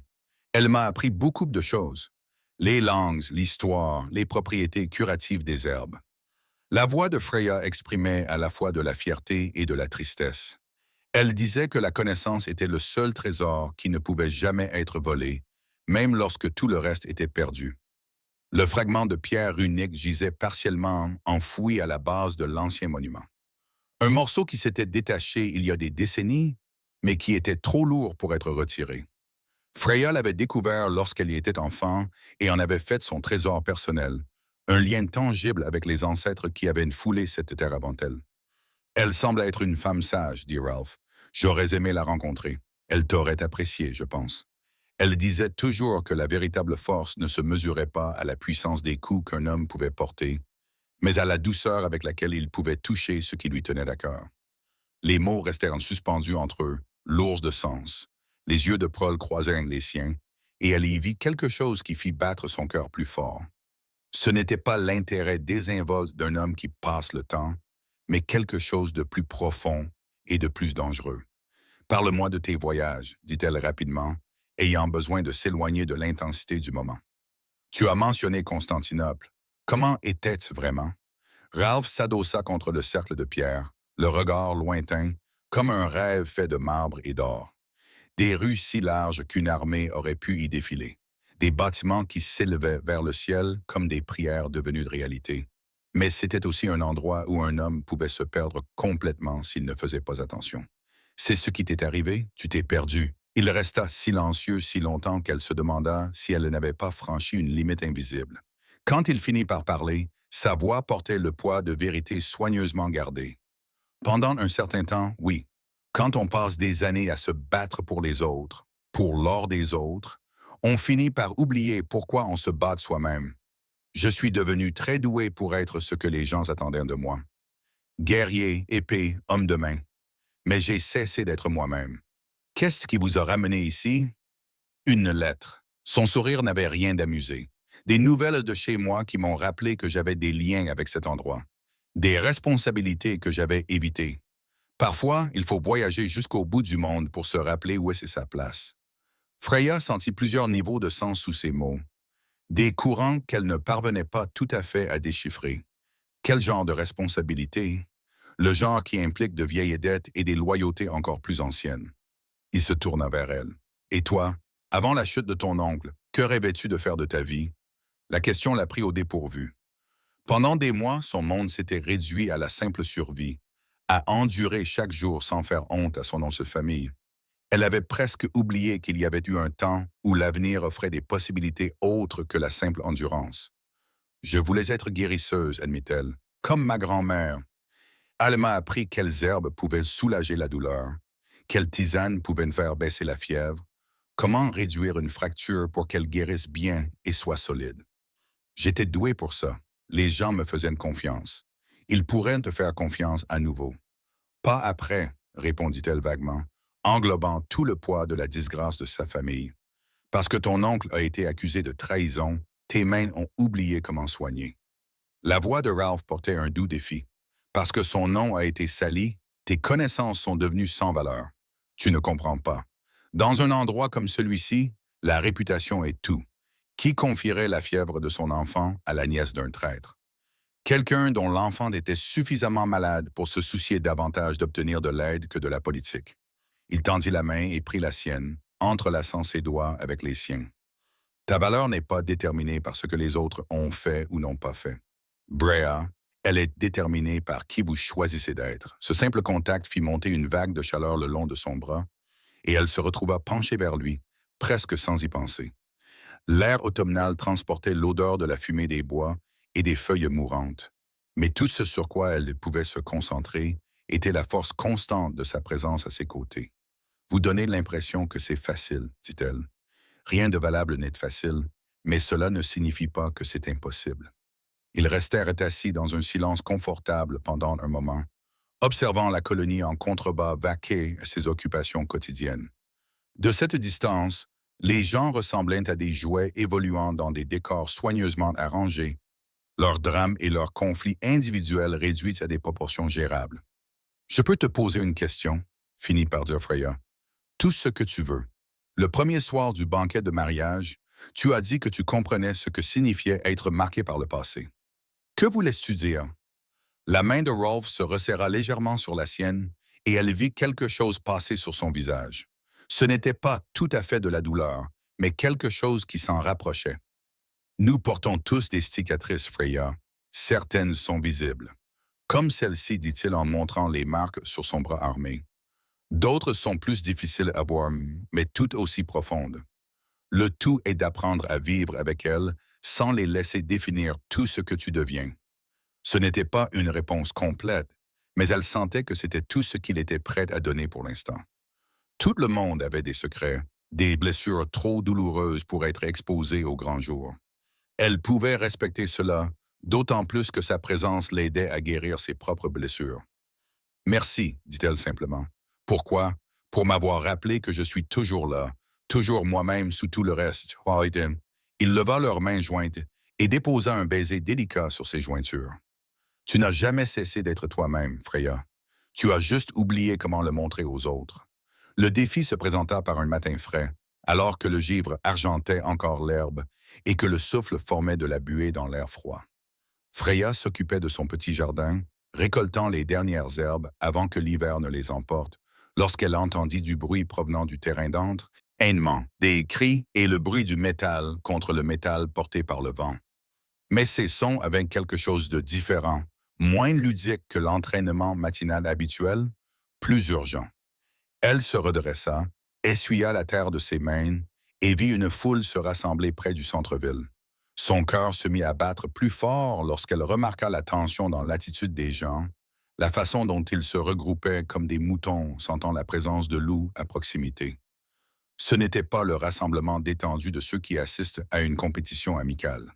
Elle m'a appris beaucoup de choses. Les langues, l'histoire, les propriétés curatives des herbes. La voix de Freya exprimait à la fois de la fierté et de la tristesse. Elle disait que la connaissance était le seul trésor qui ne pouvait jamais être volé, même lorsque tout le reste était perdu. Le fragment de pierre runique gisait partiellement enfoui à la base de l'ancien monument. Un morceau qui s'était détaché il y a des décennies, mais qui était trop lourd pour être retiré. Freya l'avait découvert lorsqu'elle y était enfant et en avait fait son trésor personnel, un lien tangible avec les ancêtres qui avaient foulé cette terre avant elle. Elle semble être une femme sage, dit Ralph. J'aurais aimé la rencontrer. Elle t'aurait apprécié, je pense. Elle disait toujours que la véritable force ne se mesurait pas à la puissance des coups qu'un homme pouvait porter, mais à la douceur avec laquelle il pouvait toucher ce qui lui tenait à cœur. Les mots restèrent suspendus entre eux, lourds de sens. Les yeux de Prol croisèrent les siens, et elle y vit quelque chose qui fit battre son cœur plus fort. Ce n'était pas l'intérêt désinvolte d'un homme qui passe le temps, mais quelque chose de plus profond et de plus dangereux. « Parle-moi de tes voyages, dit-elle rapidement, ayant besoin de s'éloigner de l'intensité du moment. Tu as mentionné Constantinople. Comment était-ce vraiment? Ralph s'adossa contre le cercle de pierre, le regard lointain, comme un rêve fait de marbre et d'or. Des rues si larges qu'une armée aurait pu y défiler. Des bâtiments qui s'élevaient vers le ciel comme des prières devenues de réalité. Mais c'était aussi un endroit où un homme pouvait se perdre complètement s'il ne faisait pas attention. C'est ce qui t'est arrivé, tu t'es perdu. Il resta silencieux si longtemps qu'elle se demanda si elle n'avait pas franchi une limite invisible. Quand il finit par parler, sa voix portait le poids de vérité soigneusement gardée. Pendant un certain temps, oui. Quand on passe des années à se battre pour les autres, pour l'or des autres, on finit par oublier pourquoi on se bat de soi-même. Je suis devenu très doué pour être ce que les gens attendaient de moi. Guerrier, épée, homme de main. Mais j'ai cessé d'être moi-même. Qu'est-ce qui vous a ramené ici? Une lettre. Son sourire n'avait rien d'amusé. Des nouvelles de chez moi qui m'ont rappelé que j'avais des liens avec cet endroit. Des responsabilités que j'avais évitées. Parfois, il faut voyager jusqu'au bout du monde pour se rappeler où est sa place. Freya sentit plusieurs niveaux de sens sous ces mots. Des courants qu'elle ne parvenait pas tout à fait à déchiffrer. Quel genre de responsabilité? Le genre qui implique de vieilles dettes et des loyautés encore plus anciennes. Il se tourna vers elle. Et toi, avant la chute de ton oncle, que rêvais-tu de faire de ta vie? La question l'a pris au dépourvu. Pendant des mois, son monde s'était réduit à la simple survie, à endurer chaque jour sans faire honte à son nom de famille. Elle avait presque oublié qu'il y avait eu un temps où l'avenir offrait des possibilités autres que la simple endurance. Je voulais être guérisseuse, admit-elle, comme ma grand-mère. Elle m'a appris quelles herbes pouvaient soulager la douleur, quelles tisanes pouvaient me faire baisser la fièvre, comment réduire une fracture pour qu'elle guérisse bien et soit solide. J'étais doué pour ça. Les gens me faisaient une confiance. Ils pourraient te faire confiance à nouveau. Pas après, répondit-elle vaguement, englobant tout le poids de la disgrâce de sa famille. Parce que ton oncle a été accusé de trahison, tes mains ont oublié comment soigner. La voix de Ralph portait un doux défi. Parce que son nom a été sali, tes connaissances sont devenues sans valeur. Tu ne comprends pas. Dans un endroit comme celui-ci, la réputation est tout. Qui confierait la fièvre de son enfant à la nièce d'un traître? Quelqu'un dont l'enfant était suffisamment malade pour se soucier davantage d'obtenir de l'aide que de la politique. Il tendit la main et prit la sienne, entrelaçant ses doigts avec les siens. Ta valeur n'est pas déterminée par ce que les autres ont fait ou n'ont pas fait. Brea, elle est déterminée par qui vous choisissez d'être. Ce simple contact fit monter une vague de chaleur le long de son bras, et elle se retrouva penchée vers lui, presque sans y penser. L'air automnal transportait l'odeur de la fumée des bois et des feuilles mourantes. Mais tout ce sur quoi elle pouvait se concentrer était la force constante de sa présence à ses côtés. Vous donnez l'impression que c'est facile, dit-elle. Rien de valable n'est facile, mais cela ne signifie pas que c'est impossible. Ils restèrent assis dans un silence confortable pendant un moment, observant la colonie en contrebas vaquer à ses occupations quotidiennes. De cette distance, les gens ressemblaient à des jouets évoluant dans des décors soigneusement arrangés, leurs drames et leurs conflits individuels réduits à des proportions gérables. Je peux te poser une question, finit par dire Freya. Tout ce que tu veux. Le premier soir du banquet de mariage, tu as dit que tu comprenais ce que signifiait être marqué par le passé. Que voulais-tu dire? La main de Rolf se resserra légèrement sur la sienne et elle vit quelque chose passer sur son visage. Ce n'était pas tout à fait de la douleur, mais quelque chose qui s'en rapprochait. Nous portons tous des cicatrices, Freya. Certaines sont visibles. Comme celle-ci, dit-il en montrant les marques sur son bras armé. D'autres sont plus difficiles à voir, mais tout aussi profondes. Le tout est d'apprendre à vivre avec elles sans les laisser définir tout ce que tu deviens. Ce n'était pas une réponse complète, mais elle sentait que c'était tout ce qu'il était prêt à donner pour l'instant. Tout le monde avait des secrets, des blessures trop douloureuses pour être exposées au grand jour. Elle pouvait respecter cela, d'autant plus que sa présence l'aidait à guérir ses propres blessures. Merci, dit-elle simplement. Pourquoi? Pour m'avoir rappelé que je suis toujours là, toujours moi-même sous tout le reste. Il leva leurs mains jointes et déposa un baiser délicat sur ses jointures. Tu n'as jamais cessé d'être toi-même, Freya. Tu as juste oublié comment le montrer aux autres. Le défi se présenta par un matin frais, alors que le givre argentait encore l'herbe et que le souffle formait de la buée dans l'air froid. Freya s'occupait de son petit jardin, récoltant les dernières herbes avant que l'hiver ne les emporte, lorsqu'elle entendit du bruit provenant du terrain d'entraînement, des cris et le bruit du métal contre le métal porté par le vent. Mais ces sons avaient quelque chose de différent, moins ludique que l'entraînement matinal habituel, plus urgent. Elle se redressa, essuya la terre de ses mains et vit une foule se rassembler près du centre-ville. Son cœur se mit à battre plus fort lorsqu'elle remarqua la tension dans l'attitude des gens, la façon dont ils se regroupaient comme des moutons sentant la présence de loups à proximité. Ce n'était pas le rassemblement détendu de ceux qui assistent à une compétition amicale.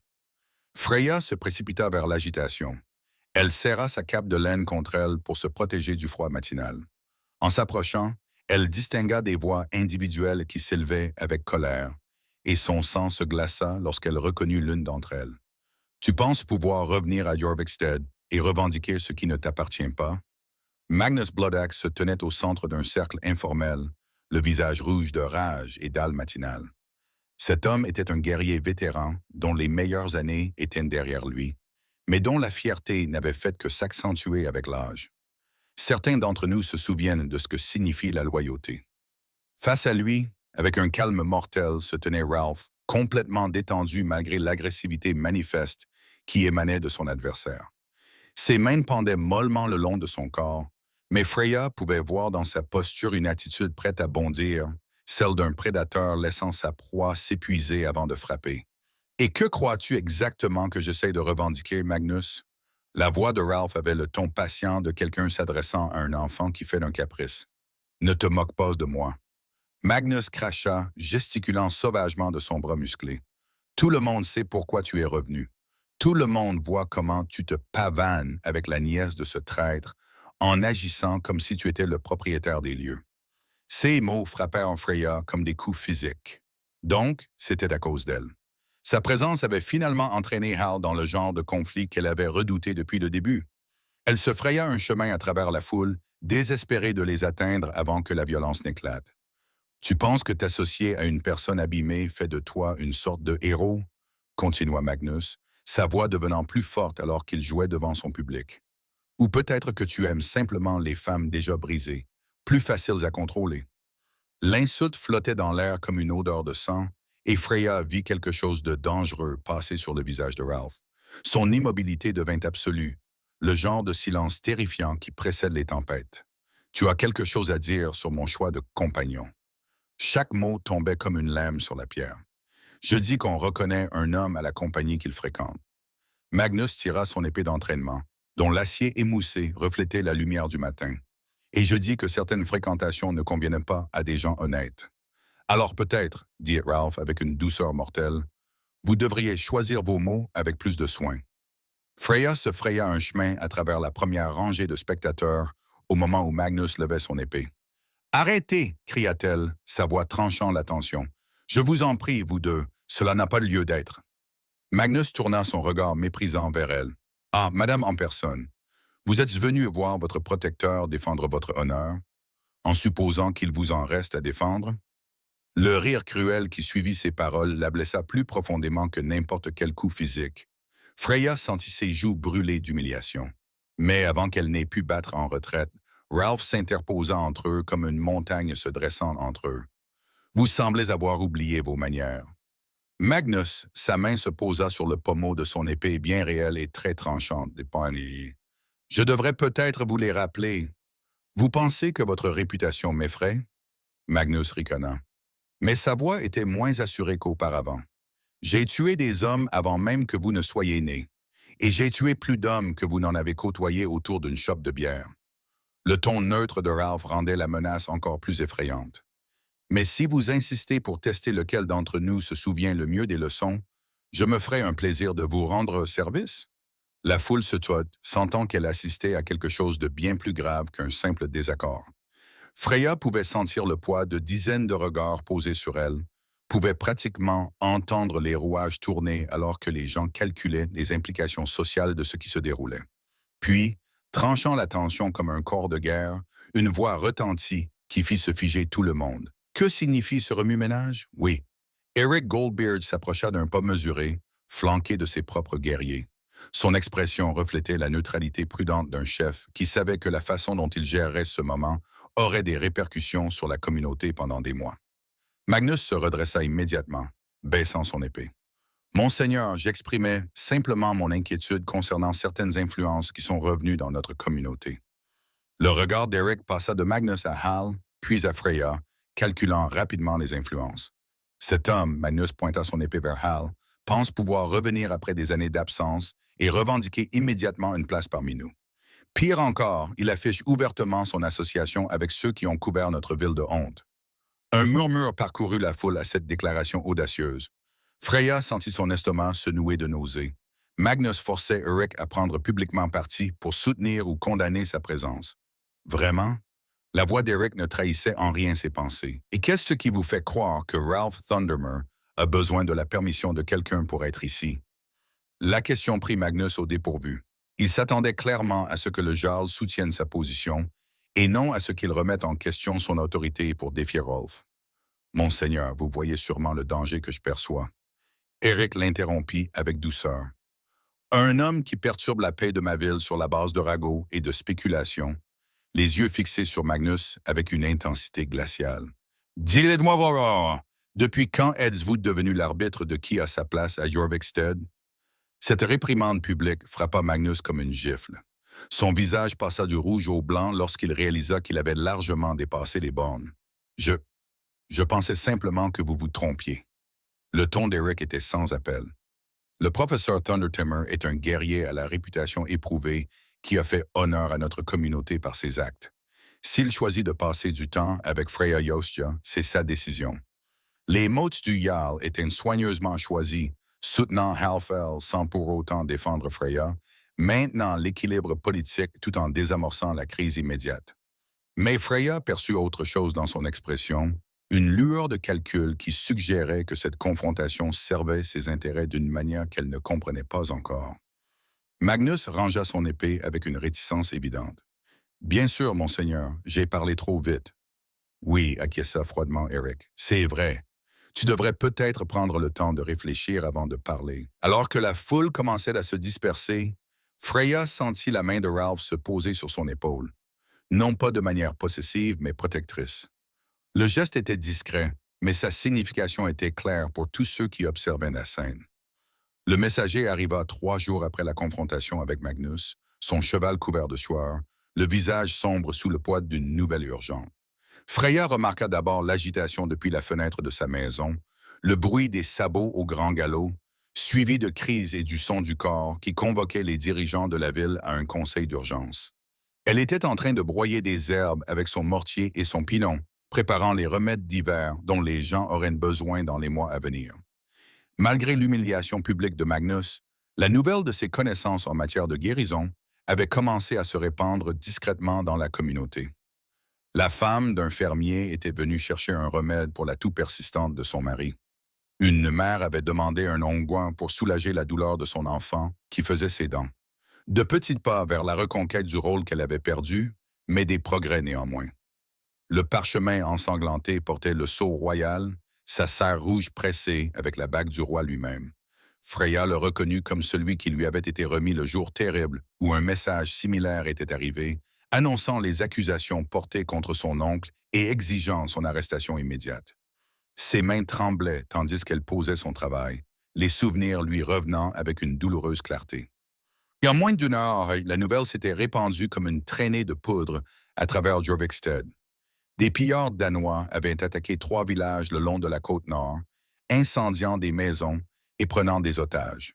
Freya se précipita vers l'agitation. Elle serra sa cape de laine contre elle pour se protéger du froid matinal. En s'approchant, elle distingua des voix individuelles qui s'élevaient avec colère, et son sang se glaça lorsqu'elle reconnut l'une d'entre elles. Tu penses pouvoir revenir à Jorvikstead et revendiquer ce qui ne t'appartient pas? Magnus Bloodaxe se tenait au centre d'un cercle informel, le visage rouge de rage et dalle matinale. Cet homme était un guerrier vétéran dont les meilleures années étaient derrière lui, mais dont la fierté n'avait fait que s'accentuer avec l'âge. Certains d'entre nous se souviennent de ce que signifie la loyauté. Face à lui, avec un calme mortel, se tenait Ralph, complètement détendu malgré l'agressivité manifeste qui émanait de son adversaire. Ses mains pendaient mollement le long de son corps, mais Freya pouvait voir dans sa posture une attitude prête à bondir, celle d'un prédateur laissant sa proie s'épuiser avant de frapper. Et que crois-tu exactement que j'essaie de revendiquer, Magnus? La voix de Ralph avait le ton patient de quelqu'un s'adressant à un enfant qui fait un caprice. Ne te moque pas de moi. Magnus cracha, gesticulant sauvagement de son bras musclé. Tout le monde sait pourquoi tu es revenu. Tout le monde voit comment tu te pavanes avec la nièce de ce traître en agissant comme si tu étais le propriétaire des lieux. Ces mots frappèrent Freya comme des coups physiques. Donc, c'était à cause d'elle. Sa présence avait finalement entraîné Hal dans le genre de conflit qu'elle avait redouté depuis le début. Elle se fraya un chemin à travers la foule, désespérée de les atteindre avant que la violence n'éclate. Tu penses que t'associer à une personne abîmée fait de toi une sorte de héros? Continua Magnus, sa voix devenant plus forte alors qu'il jouait devant son public. Ou peut-être que tu aimes simplement les femmes déjà brisées, plus faciles à contrôler. L'insulte flottait dans l'air comme une odeur de sang, et Freya vit quelque chose de dangereux passer sur le visage de Ralph. Son immobilité devint absolue, le genre de silence terrifiant qui précède les tempêtes. Tu as quelque chose à dire sur mon choix de compagnon. Chaque mot tombait comme une lame sur la pierre. Je dis qu'on reconnaît un homme à la compagnie qu'il fréquente. Magnus tira son épée d'entraînement, dont l'acier émoussé reflétait la lumière du matin. Et je dis que certaines fréquentations ne conviennent pas à des gens honnêtes. Alors peut-être, dit Ralph avec une douceur mortelle, vous devriez choisir vos mots avec plus de soin. Freya se fraya un chemin à travers la première rangée de spectateurs au moment où Magnus levait son épée. Arrêtez, cria-t-elle, sa voix tranchant la tension. Je vous en prie, vous deux, cela n'a pas lieu d'être. Magnus tourna son regard méprisant vers elle. Ah, madame en personne, vous êtes venue voir votre protecteur défendre votre honneur, en supposant qu'il vous en reste à défendre? Le rire cruel qui suivit ces paroles la blessa plus profondément que n'importe quel coup physique. Freya sentit ses joues brûler d'humiliation. Mais avant qu'elle n'ait pu battre en retraite, Ralph s'interposa entre eux comme une montagne se dressant entre eux. Vous semblez avoir oublié vos manières. Magnus, sa main se posa sur le pommeau de son épée bien réelle et très tranchante des poignets. Je devrais peut-être vous les rappeler. Vous pensez que votre réputation m'effraie? Magnus ricana. Mais sa voix était moins assurée qu'auparavant. J'ai tué des hommes avant même que vous ne soyez nés, et j'ai tué plus d'hommes que vous n'en avez côtoyés autour d'une chope de bière. Le ton neutre de Ralph rendait la menace encore plus effrayante. Mais si vous insistez pour tester lequel d'entre nous se souvient le mieux des leçons, je me ferai un plaisir de vous rendre service. La foule se tut, sentant qu'elle assistait à quelque chose de bien plus grave qu'un simple désaccord. Freya pouvait sentir le poids de dizaines de regards posés sur elle, pouvait pratiquement entendre les rouages tourner alors que les gens calculaient les implications sociales de ce qui se déroulait. Puis, tranchant la tension comme un corps de guerre, une voix retentit qui fit se figer tout le monde. Que signifie ce remue-ménage? Oui. Eric Goldbeard s'approcha d'un pas mesuré, flanqué de ses propres guerriers. Son expression reflétait la neutralité prudente d'un chef qui savait que la façon dont il gérerait ce moment aurait des répercussions sur la communauté pendant des mois. Magnus se redressa immédiatement, baissant son épée. Monseigneur, j'exprimais simplement mon inquiétude concernant certaines influences qui sont revenues dans notre communauté. Le regard d'Eric passa de Magnus à Hal, puis à Freya, calculant rapidement les influences. Cet homme, Magnus pointa son épée vers Hal, pense pouvoir revenir après des années d'absence et revendiquer immédiatement une place parmi nous. Pire encore, il affiche ouvertement son association avec ceux qui ont couvert notre ville de honte. Un murmure parcourut la foule à cette déclaration audacieuse. Freya sentit son estomac se nouer de nausées. Magnus forçait Eric à prendre publiquement parti pour soutenir ou condamner sa présence. Vraiment? La voix d'Eric ne trahissait en rien ses pensées. Et qu'est-ce qui vous fait croire que Ralph Thundermer a besoin de la permission de quelqu'un pour être ici? La question prit Magnus au dépourvu. Il s'attendait clairement à ce que le jarl soutienne sa position, et non à ce qu'il remette en question son autorité pour défier Rolf. Monseigneur, vous voyez sûrement le danger que je perçois. Eric l'interrompit avec douceur. Un homme qui perturbe la paix de ma ville sur la base de ragots et de spéculations, les yeux fixés sur Magnus avec une intensité glaciale. Dites-moi voir, depuis quand êtes-vous devenu l'arbitre de qui a sa place à Jorvikstead? Cette réprimande publique frappa Magnus comme une gifle. Son visage passa du rouge au blanc lorsqu'il réalisa qu'il avait largement dépassé les bornes. Je, je pensais simplement que vous vous trompiez. Le ton d'Eric était sans appel. Le professeur Thundertimmer est un guerrier à la réputation éprouvée qui a fait honneur à notre communauté par ses actes. S'il choisit de passer du temps avec Freya Yostia, c'est sa décision. Les mots du Jarl étaient soigneusement choisis, soutenant Halfel sans pour autant défendre Freya, maintenant l'équilibre politique tout en désamorçant la crise immédiate. Mais Freya perçut autre chose dans son expression, une lueur de calcul qui suggérait que cette confrontation servait ses intérêts d'une manière qu'elle ne comprenait pas encore. Magnus rangea son épée avec une réticence évidente. Bien sûr, monseigneur, j'ai parlé trop vite. Oui, acquiesça froidement Eric. C'est vrai. Tu devrais peut-être prendre le temps de réfléchir avant de parler. Alors que la foule commençait à se disperser, Freya sentit la main de Ralph se poser sur son épaule. Non pas de manière possessive, mais protectrice. Le geste était discret, mais sa signification était claire pour tous ceux qui observaient la scène. Le messager arriva 3 jours après la confrontation avec Magnus, son cheval couvert de sueur, le visage sombre sous le poids d'une nouvelle urgence. Freya remarqua d'abord l'agitation depuis la fenêtre de sa maison, le bruit des sabots au grand galop, suivi de cris et du son du corps qui convoquaient les dirigeants de la ville à un conseil d'urgence. Elle était en train de broyer des herbes avec son mortier et son pilon, préparant les remèdes d'hiver dont les gens auraient besoin dans les mois à venir. Malgré l'humiliation publique de Magnus, la nouvelle de ses connaissances en matière de guérison avait commencé à se répandre discrètement dans la communauté. La femme d'un fermier était venue chercher un remède pour la toux persistante de son mari. Une mère avait demandé un onguent pour soulager la douleur de son enfant qui faisait ses dents. De petits pas vers la reconquête du rôle qu'elle avait perdu, mais des progrès néanmoins. Le parchemin ensanglanté portait le sceau royal, sa serre rouge pressée avec la bague du roi lui-même. Freya le reconnut comme celui qui lui avait été remis le jour terrible où un message similaire était arrivé, annonçant les accusations portées contre son oncle et exigeant son arrestation immédiate. Ses mains tremblaient tandis qu'elle posait son travail, les souvenirs lui revenant avec une douloureuse clarté. Et en moins d'une heure, la nouvelle s'était répandue comme une traînée de poudre à travers Jorvikstead. Des pillards danois avaient attaqué 3 villages le long de la côte nord, incendiant des maisons et prenant des otages.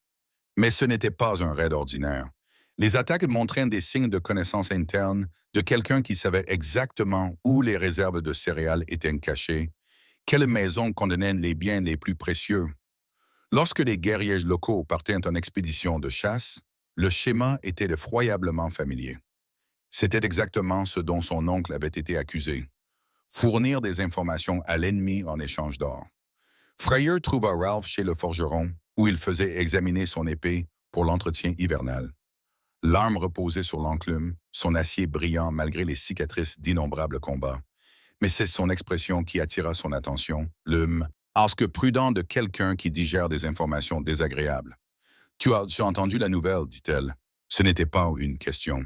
Mais ce n'était pas un raid ordinaire. Les attaques montraient des signes de connaissance interne de quelqu'un qui savait exactement où les réserves de céréales étaient cachées, quelles maisons contenaient les biens les plus précieux. Lorsque les guerriers locaux partaient en expédition de chasse, le schéma était effroyablement familier. C'était exactement ce dont son oncle avait été accusé. Fournir des informations à l'ennemi en échange d'or. Freyr trouva Ralph chez le forgeron, où il faisait examiner son épée pour l'entretien hivernal. L'arme reposait sur l'enclume, son acier brillant malgré les cicatrices d'innombrables combats. Mais c'est son expression qui attira son attention, lorsque prudent de quelqu'un qui digère des informations désagréables. Tu as entendu la nouvelle, dit-elle. Ce n'était pas une question.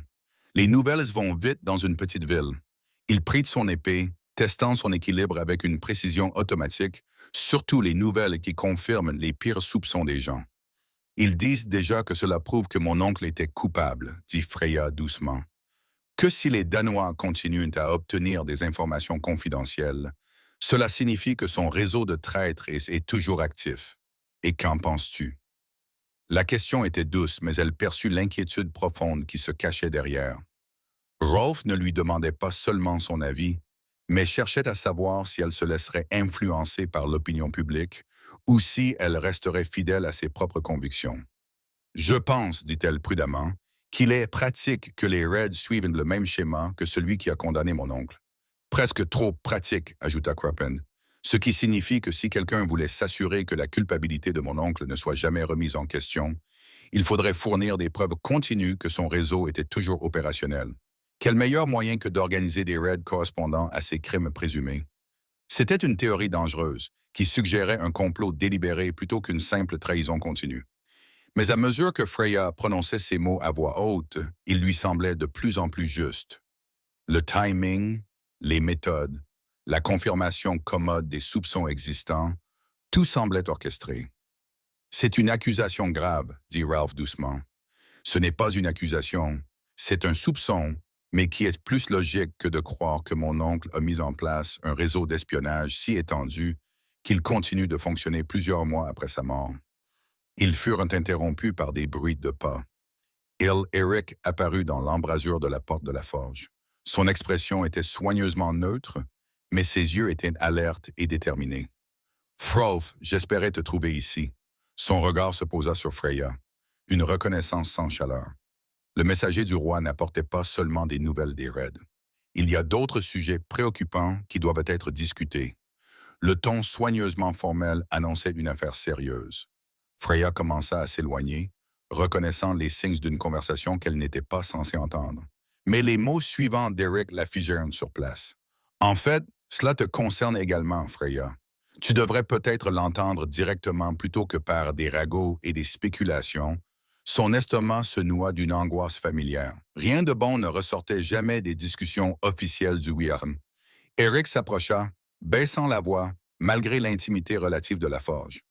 Les nouvelles vont vite dans une petite ville. Il prit son épée, testant son équilibre avec une précision automatique, surtout les nouvelles qui confirment les pires soupçons des gens. Ils disent déjà que cela prouve que mon oncle était coupable, dit Freya doucement. Que si les Danois continuent à obtenir des informations confidentielles, cela signifie que son réseau de traîtres est toujours actif. Et qu'en penses-tu? La question était douce, mais elle perçut l'inquiétude profonde qui se cachait derrière. Rolf ne lui demandait pas seulement son avis, mais cherchait à savoir si elle se laisserait influencer par l'opinion publique ou si elle resterait fidèle à ses propres convictions. Je pense, dit-elle prudemment, qu'il est pratique que les Reds suivent le même schéma que celui qui a condamné mon oncle. Presque trop pratique, ajouta Crappen, ce qui signifie que si quelqu'un voulait s'assurer que la culpabilité de mon oncle ne soit jamais remise en question, il faudrait fournir des preuves continues que son réseau était toujours opérationnel. Quel meilleur moyen que d'organiser des raids correspondant à ces crimes présumés? C'était une théorie dangereuse, qui suggérait un complot délibéré plutôt qu'une simple trahison continue. Mais à mesure que Freya prononçait ces mots à voix haute, il lui semblait de plus en plus juste. Le timing, les méthodes, la confirmation commode des soupçons existants, tout semblait orchestré. C'est une accusation grave, dit Ralph doucement. Ce n'est pas une accusation, c'est un soupçon, mais qui est plus logique que de croire que mon oncle a mis en place un réseau d'espionnage si étendu qu'il continue de fonctionner plusieurs mois après sa mort. Ils furent interrompus par des bruits de pas. Eric apparut dans l'embrasure de la porte de la forge. Son expression était soigneusement neutre, mais ses yeux étaient alertes et déterminés. « Frolf, j'espérais te trouver ici. » Son regard se posa sur Freya, une reconnaissance sans chaleur. Le messager du roi n'apportait pas seulement des nouvelles des raids. Il y a d'autres sujets préoccupants qui doivent être discutés. Le ton soigneusement formel annonçait une affaire sérieuse. Freya commença à s'éloigner, reconnaissant les signes d'une conversation qu'elle n'était pas censée entendre. Mais les mots suivants d'Eric la figèrent sur place. « En fait, cela te concerne également, Freya. Tu devrais peut-être l'entendre directement plutôt que par des ragots et des spéculations. » Son estomac se noua d'une angoisse familière. Rien de bon ne ressortait jamais des discussions officielles du Wyrm. Eric s'approcha, baissant la voix, malgré l'intimité relative de la forge.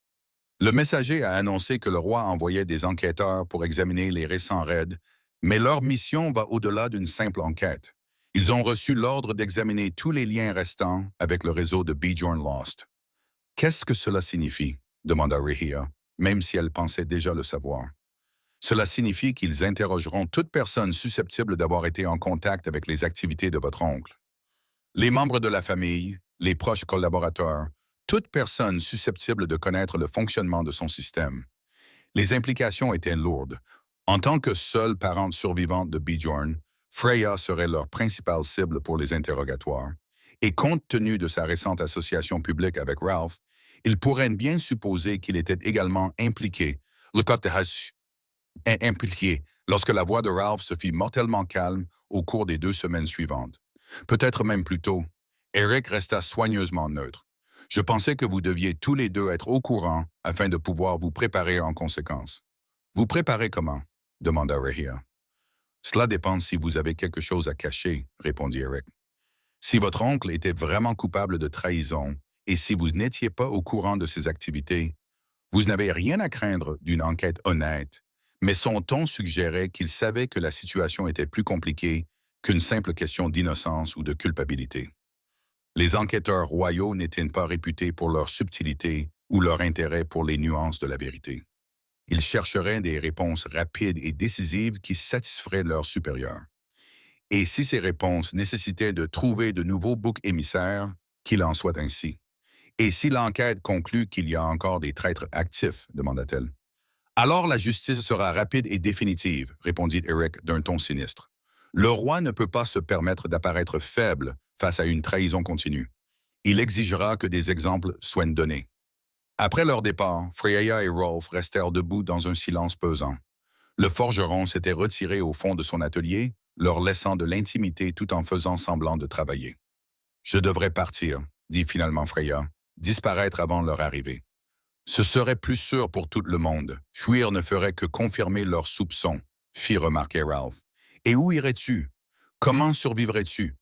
Le messager a annoncé que le roi envoyait des enquêteurs pour examiner les récents raids, mais leur mission va au-delà d'une simple enquête. Ils ont reçu l'ordre d'examiner tous les liens restants avec le réseau de Bjorn Lost. « Qu'est-ce que cela signifie ?» demanda Rehia, même si elle pensait déjà le savoir. « Cela signifie qu'ils interrogeront toute personne susceptible d'avoir été en contact avec les activités de votre oncle. Les membres de la famille, les proches collaborateurs, toute personne susceptible de connaître le fonctionnement de son système. » Les implications étaient lourdes. En tant que seule parente survivante de Bjorn, Freya serait leur principale cible pour les interrogatoires. Et compte tenu de sa récente association publique avec Ralph, il pourrait bien supposer qu'il était également impliqué, lorsque la voix de Ralph se fit mortellement calme au cours des 2 semaines suivantes. Peut-être même plus tôt. Eric resta soigneusement neutre. « Je pensais que vous deviez tous les deux être au courant afin de pouvoir vous préparer en conséquence. »« Vous préparez comment ?» demanda Rehia. « Cela dépend si vous avez quelque chose à cacher, » répondit Eric. « Si votre oncle était vraiment coupable de trahison et si vous n'étiez pas au courant de ses activités, vous n'avez rien à craindre d'une enquête honnête, mais son ton suggérait qu'il savait que la situation était plus compliquée qu'une simple question d'innocence ou de culpabilité. Les enquêteurs royaux n'étaient pas réputés pour leur subtilité ou leur intérêt pour les nuances de la vérité. Ils chercheraient des réponses rapides et décisives qui satisferaient leurs supérieurs. Et si ces réponses nécessitaient de trouver de nouveaux boucs émissaires, qu'il en soit ainsi. Et si l'enquête conclut qu'il y a encore des traîtres actifs, demanda-t-elle. Alors la justice sera rapide et définitive, répondit Eric d'un ton sinistre. Le roi ne peut pas se permettre d'apparaître faible face à une trahison continue. Il exigera que des exemples soient donnés. Après leur départ, Freya et Rolf restèrent debout dans un silence pesant. Le forgeron s'était retiré au fond de son atelier, leur laissant de l'intimité tout en faisant semblant de travailler. « Je devrais partir, » dit finalement Freya, « disparaître avant leur arrivée. Ce serait plus sûr pour tout le monde. Fuir ne ferait que confirmer leurs soupçons, » fit remarquer Ralph. « Et où irais-tu? Comment survivrais-tu?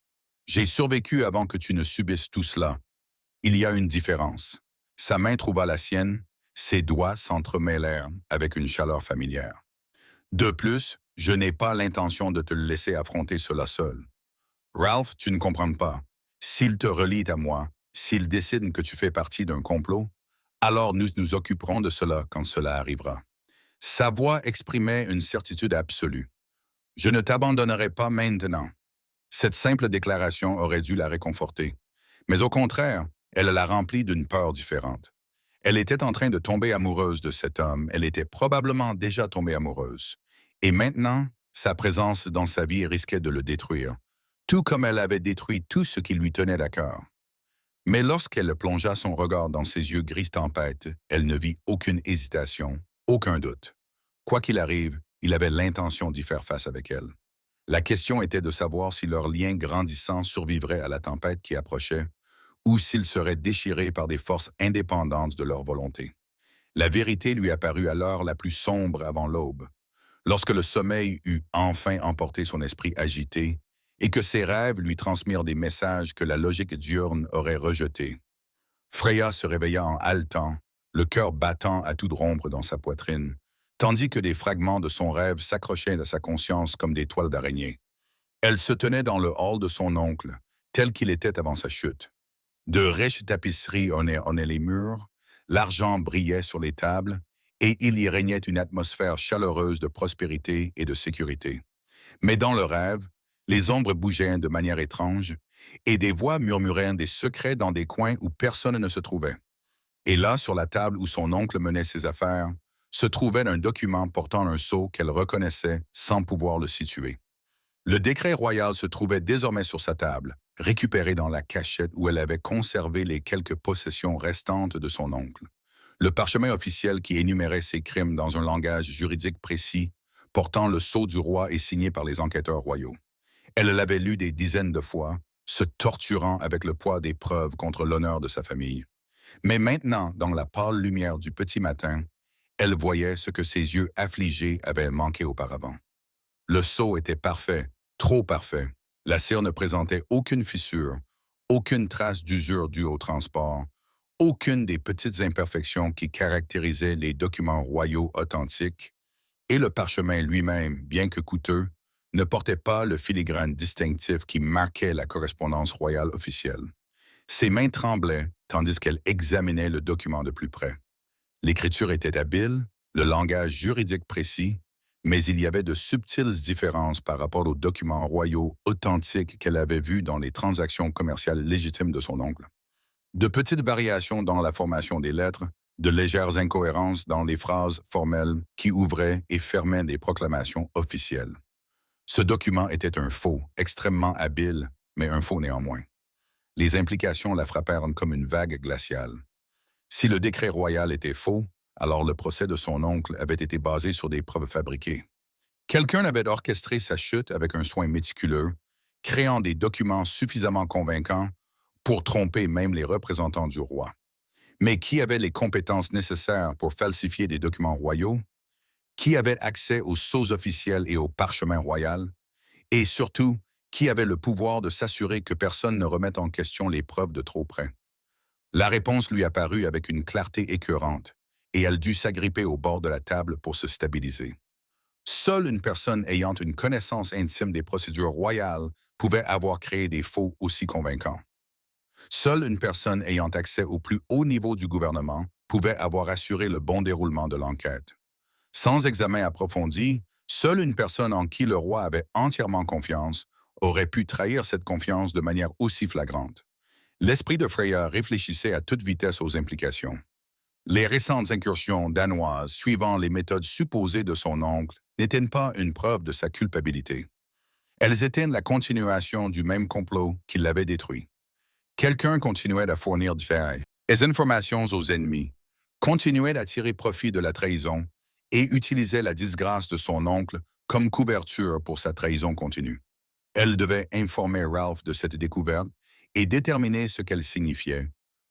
J'ai survécu avant que tu ne subisses tout cela. Il y a une différence. » Sa main trouva la sienne, ses doigts s'entremêlèrent avec une chaleur familière. « De plus, je n'ai pas l'intention de te laisser affronter cela seul. Ralph, tu ne comprends pas. S'il te relie à moi, s'il décide que tu fais partie d'un complot, alors nous nous occuperons de cela quand cela arrivera. » Sa voix exprimait une certitude absolue. « Je ne t'abandonnerai pas maintenant. » Cette simple déclaration aurait dû la réconforter. Mais au contraire, elle la remplit d'une peur différente. Elle était en train de tomber amoureuse de cet homme, elle était probablement déjà tombée amoureuse. Et maintenant, sa présence dans sa vie risquait de le détruire, tout comme elle avait détruit tout ce qui lui tenait à cœur. Mais lorsqu'elle plongea son regard dans ses yeux gris tempête, elle ne vit aucune hésitation, aucun doute. Quoi qu'il arrive, il avait l'intention d'y faire face avec elle. La question était de savoir si leur lien grandissant survivrait à la tempête qui approchait, ou s'ils seraient déchirés par des forces indépendantes de leur volonté. La vérité lui apparut à l'heure la plus sombre avant l'aube. Lorsque le sommeil eut enfin emporté son esprit agité, et que ses rêves lui transmirent des messages que la logique diurne aurait rejetés. Freya se réveilla en haletant, le cœur battant à toute rompre dans sa poitrine, tandis que des fragments de son rêve s'accrochaient à sa conscience comme des toiles d'araignée. Elle se tenait dans le hall de son oncle, tel qu'il était avant sa chute. De riches tapisseries ornaient les murs, l'argent brillait sur les tables, et il y régnait une atmosphère chaleureuse de prospérité et de sécurité. Mais dans le rêve, les ombres bougeaient de manière étrange, et des voix murmuraient des secrets dans des coins où personne ne se trouvait. Et là, sur la table où son oncle menait ses affaires, se trouvait un document portant un sceau qu'elle reconnaissait sans pouvoir le situer. Le décret royal se trouvait désormais sur sa table, récupéré dans la cachette où elle avait conservé les quelques possessions restantes de son oncle. Le parchemin officiel qui énumérait ses crimes dans un langage juridique précis, portant le sceau du roi et signé par les enquêteurs royaux. Elle l'avait lu des dizaines de fois, se torturant avec le poids des preuves contre l'honneur de sa famille. Mais maintenant, dans la pâle lumière du petit matin, elle voyait ce que ses yeux affligés avaient manqué auparavant. Le sceau était parfait, trop parfait. La cire ne présentait aucune fissure, aucune trace d'usure due au transport, aucune des petites imperfections qui caractérisaient les documents royaux authentiques, et le parchemin lui-même, bien que coûteux, ne portait pas le filigrane distinctif qui marquait la correspondance royale officielle. Ses mains tremblaient tandis qu'elle examinait le document de plus près. L'écriture était habile, le langage juridique précis, mais il y avait de subtiles différences par rapport aux documents royaux authentiques qu'elle avait vus dans les transactions commerciales légitimes de son oncle. De petites variations dans la formation des lettres, de légères incohérences dans les phrases formelles qui ouvraient et fermaient des proclamations officielles. Ce document était un faux, extrêmement habile, mais un faux néanmoins. Les implications la frappèrent comme une vague glaciale. Si le décret royal était faux, alors le procès de son oncle avait été basé sur des preuves fabriquées. Quelqu'un avait orchestré sa chute avec un soin méticuleux, créant des documents suffisamment convaincants pour tromper même les représentants du roi. Mais qui avait les compétences nécessaires pour falsifier des documents royaux? Qui avait accès aux sceaux officiels et au parchemin royal? Et surtout, qui avait le pouvoir de s'assurer que personne ne remette en question les preuves de trop près? La réponse lui apparut avec une clarté écœurante, et elle dut s'agripper au bord de la table pour se stabiliser. Seule une personne ayant une connaissance intime des procédures royales pouvait avoir créé des faux aussi convaincants. Seule une personne ayant accès au plus haut niveau du gouvernement pouvait avoir assuré le bon déroulement de l'enquête. Sans examen approfondi, seule une personne en qui le roi avait entièrement confiance aurait pu trahir cette confiance de manière aussi flagrante. L'esprit de Freya réfléchissait à toute vitesse aux implications. Les récentes incursions danoises suivant les méthodes supposées de son oncle n'étaient pas une preuve de sa culpabilité. Elles étaient la continuation du même complot qui l'avait détruit. Quelqu'un continuait à fournir du ferraille, des informations aux ennemis, continuait à tirer profit de la trahison et utilisait la disgrâce de son oncle comme couverture pour sa trahison continue. Elle devait informer Ralph de cette découverte et déterminer ce qu'elle signifiait,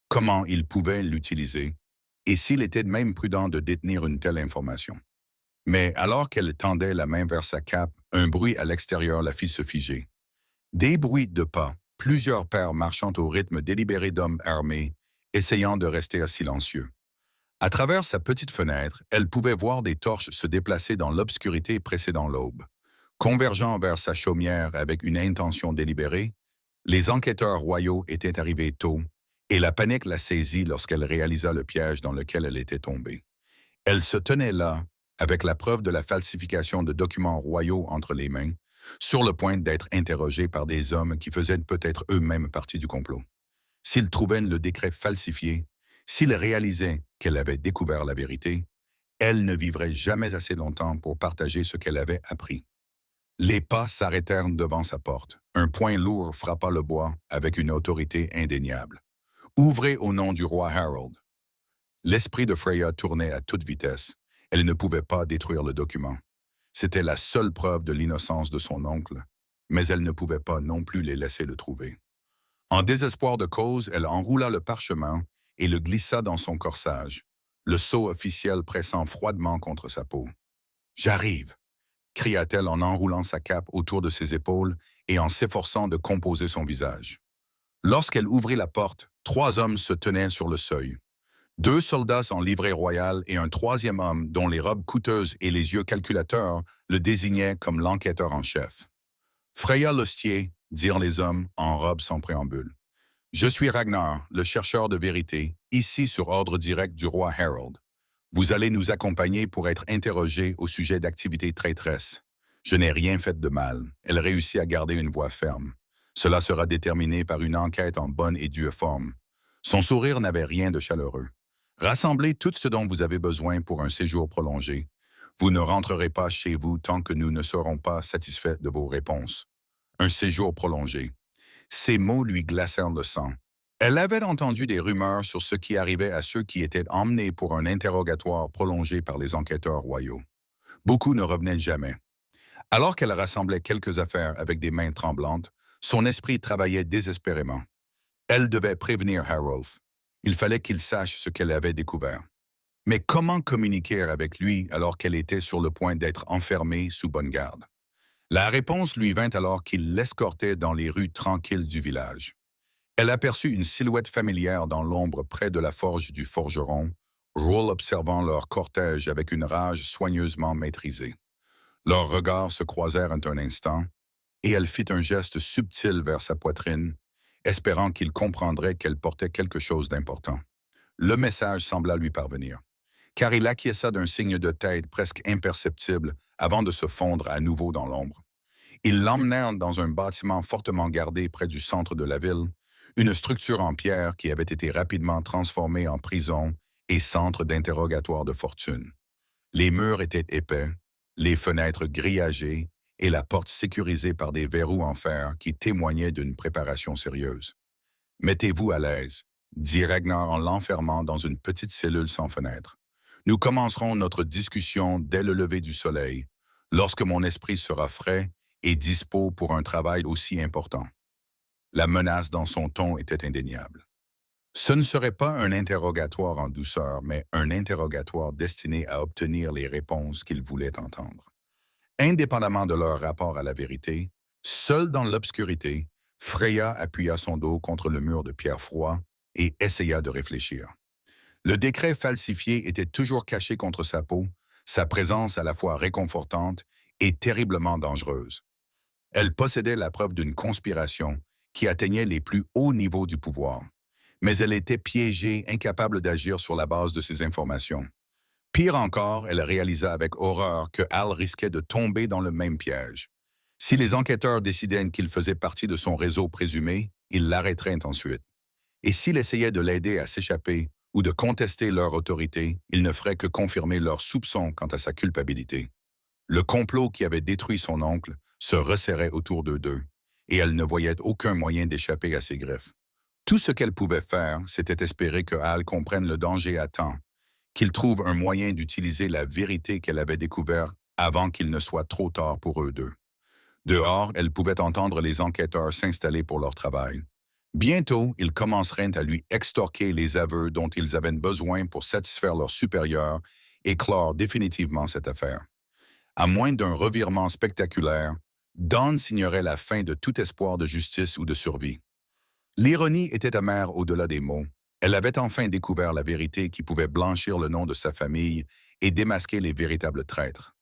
comment il pouvait l'utiliser, et s'il était même prudent de détenir une telle information. Mais alors qu'elle tendait la main vers sa cape, un bruit à l'extérieur la fit se figer. Des bruits de pas, plusieurs paires marchant au rythme délibéré d'hommes armés, essayant de rester silencieux. À travers sa petite fenêtre, elle pouvait voir des torches se déplacer dans l'obscurité précédant l'aube. Convergeant vers sa chaumière avec une intention délibérée, les enquêteurs royaux étaient arrivés tôt, et la panique la saisit lorsqu'elle réalisa le piège dans lequel elle était tombée. Elle se tenait là, avec la preuve de la falsification de documents royaux entre les mains, sur le point d'être interrogée par des hommes qui faisaient peut-être eux-mêmes partie du complot. S'ils trouvaient le décret falsifié, s'ils réalisaient qu'elle avait découvert la vérité, elle ne vivrait jamais assez longtemps pour partager ce qu'elle avait appris. Les pas s'arrêtèrent devant sa porte. Un poing lourd frappa le bois avec une autorité indéniable. « Ouvrez au nom du roi Harold. » L'esprit de Freya tournait à toute vitesse. Elle ne pouvait pas détruire le document. C'était la seule preuve de l'innocence de son oncle, mais elle ne pouvait pas non plus les laisser le trouver. En désespoir de cause, elle enroula le parchemin et le glissa dans son corsage, le sceau officiel pressant froidement contre sa peau. « J'arrive. » cria-t-elle en enroulant sa cape autour de ses épaules et en s'efforçant de composer son visage. Lorsqu'elle ouvrit la porte, 3 hommes se tenaient sur le seuil. 2 soldats en livrée royale et un troisième homme dont les robes coûteuses et les yeux calculateurs le désignaient comme l'enquêteur en chef. Freya Lostier, dirent les hommes en robe sans préambule. Je suis Ragnar, le chercheur de vérité, ici sur ordre direct du roi Harold. Vous allez nous accompagner pour être interrogés au sujet d'activités traîtresses. Je n'ai rien fait de mal. Elle réussit à garder une voix ferme. Cela sera déterminé par une enquête en bonne et due forme. Son sourire n'avait rien de chaleureux. Rassemblez tout ce dont vous avez besoin pour un séjour prolongé. Vous ne rentrerez pas chez vous tant que nous ne serons pas satisfaits de vos réponses. Un séjour prolongé. Ces mots lui glacèrent le sang. Elle avait entendu des rumeurs sur ce qui arrivait à ceux qui étaient emmenés pour un interrogatoire prolongé par les enquêteurs royaux. Beaucoup ne revenaient jamais. Alors qu'elle rassemblait quelques affaires avec des mains tremblantes, son esprit travaillait désespérément. Elle devait prévenir Harold. Il fallait qu'il sache ce qu'elle avait découvert. Mais comment communiquer avec lui alors qu'elle était sur le point d'être enfermée sous bonne garde? La réponse lui vint alors qu'il l'escortait dans les rues tranquilles du village. Elle aperçut une silhouette familière dans l'ombre près de la forge du forgeron, Roll observant leur cortège avec une rage soigneusement maîtrisée. Leurs regards se croisèrent un instant, et elle fit un geste subtil vers sa poitrine, espérant qu'il comprendrait qu'elle portait quelque chose d'important. Le message sembla lui parvenir, car il acquiesça d'un signe de tête presque imperceptible avant de se fondre à nouveau dans l'ombre. Ils l'emmenèrent dans un bâtiment fortement gardé près du centre de la ville, une structure en pierre qui avait été rapidement transformée en prison et centre d'interrogatoire de fortune. Les murs étaient épais, les fenêtres grillagées et la porte sécurisée par des verrous en fer qui témoignaient d'une préparation sérieuse. « Mettez-vous à l'aise », dit Ragnar en l'enfermant dans une petite cellule sans fenêtre. « Nous commencerons notre discussion dès le lever du soleil, lorsque mon esprit sera frais et dispo pour un travail aussi important. » La menace dans son ton était indéniable. Ce ne serait pas un interrogatoire en douceur, mais un interrogatoire destiné à obtenir les réponses qu'il voulait entendre. Indépendamment de leur rapport à la vérité, seule dans l'obscurité, Freya appuya son dos contre le mur de pierre froid et essaya de réfléchir. Le décret falsifié était toujours caché contre sa peau, sa présence à la fois réconfortante et terriblement dangereuse. Elle possédait la preuve d'une conspiration qui atteignait les plus hauts niveaux du pouvoir, mais elle était piégée, incapable d'agir sur la base de ces informations. Pire encore, elle réalisa avec horreur que Hal risquait de tomber dans le même piège. Si les enquêteurs décidaient qu'il faisait partie de son réseau présumé, ils l'arrêteraient ensuite. Et s'il essayait de l'aider à s'échapper ou de contester leur autorité, il ne ferait que confirmer leurs soupçons quant à sa culpabilité. Le complot qui avait détruit son oncle se resserrait autour d'eux deux, et elle ne voyait aucun moyen d'échapper à ses griffes. Tout ce qu'elle pouvait faire, c'était espérer que Hal comprenne le danger à temps, qu'il trouve un moyen d'utiliser la vérité qu'elle avait découverte avant qu'il ne soit trop tard pour eux deux. Dehors, elle pouvait entendre les enquêteurs s'installer pour leur travail. Bientôt, ils commenceraient à lui extorquer les aveux dont ils avaient besoin pour satisfaire leurs supérieurs et clore définitivement cette affaire. À moins d'un revirement spectaculaire, Dawn signerait la fin de tout espoir de justice ou de survie. L'ironie était amère au-delà des mots. Elle avait enfin découvert la vérité qui pouvait blanchir le nom de sa famille et démasquer les véritables traîtres.